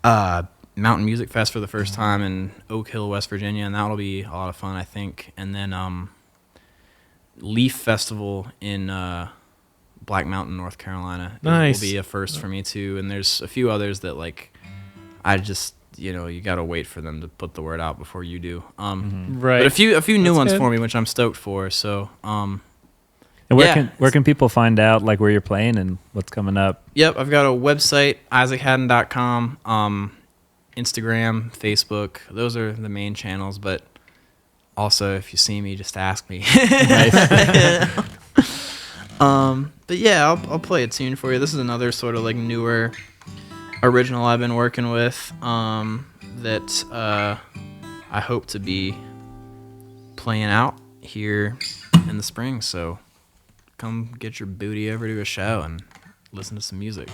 Mountain Music Fest for the first time in Oak Hill, West Virginia, and that'll be a lot of fun, I think. And then Leaf Festival in Black Mountain, North Carolina. Nice. It will be a first for me too. And there's a few others that like I just you gotta wait for them to put the word out before you do. Right. But a few new ones good. for me, which I'm stoked for. So and where can people find out like where you're playing and what's coming up? Yep, I've got a website, IsaacHadden.com. Instagram, Facebook, those are the main channels, but also if you see me, just ask me. But yeah, I'll play a tune for you. This is another sort of like newer original I've been working with that I hope to be playing out here in the spring, so come get your booty over to a show and listen to some music.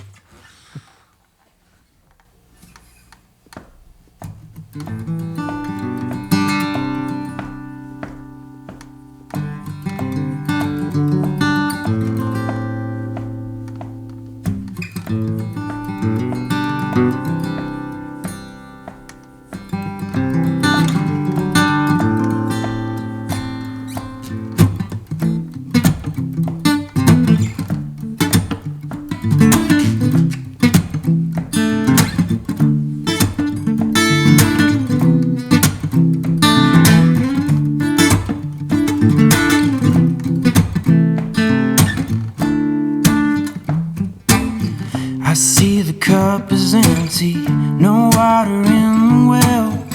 cup is empty, no water in the well.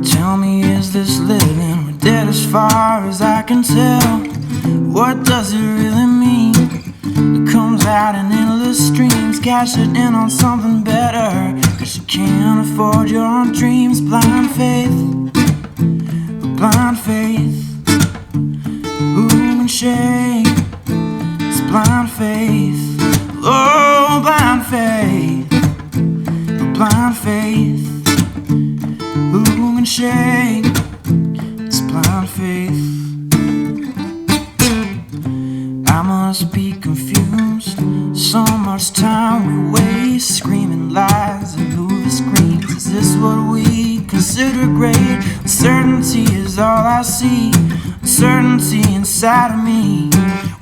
Tell me, is this living? We're dead as far as I can tell. What does it really mean? It comes out in endless streams. Cash it in on something better, 'cause you can't afford your own dreams. Blind faith, blind faith. Boom and shake, it's blind faith. Oh, blind faith, blind faith. shake. It's blind faith. I must be confused. So much time we waste screaming lies and movie screens. Is this what we consider great? Uncertainty is all I see. Uncertainty inside of me.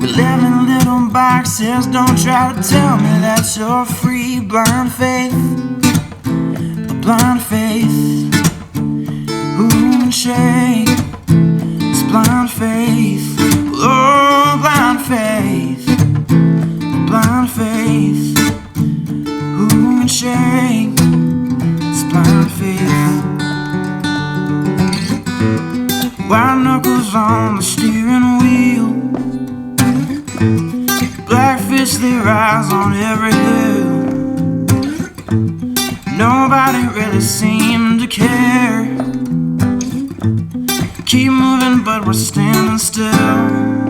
We live in little boxes. Don't try to tell me that you're free. Blind faith, a blind faith. Who can shake? It's blind faith. Oh, blind faith, blind faith. Who can shake? It's blind faith. White knuckles on the steering wheel. Black fish, they rise on every hill. Nobody really seemed to care. Keep moving, but we're standing still.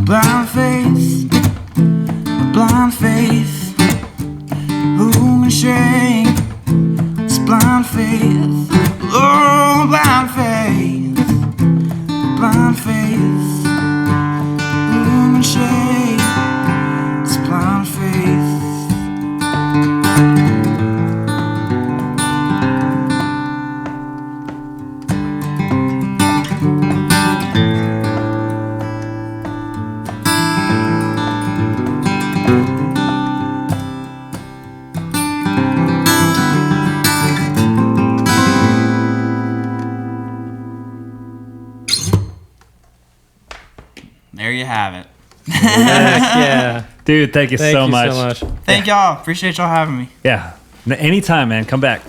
Blind faith, blind faith. Who can shake? It's blind faith. Oh, blind faith, blind faith. Who can shake? It's blind faith. There you have it. Heck yeah. Dude, thank you so much. Thank y'all. Appreciate y'all having me. Yeah. Anytime, man. Come back.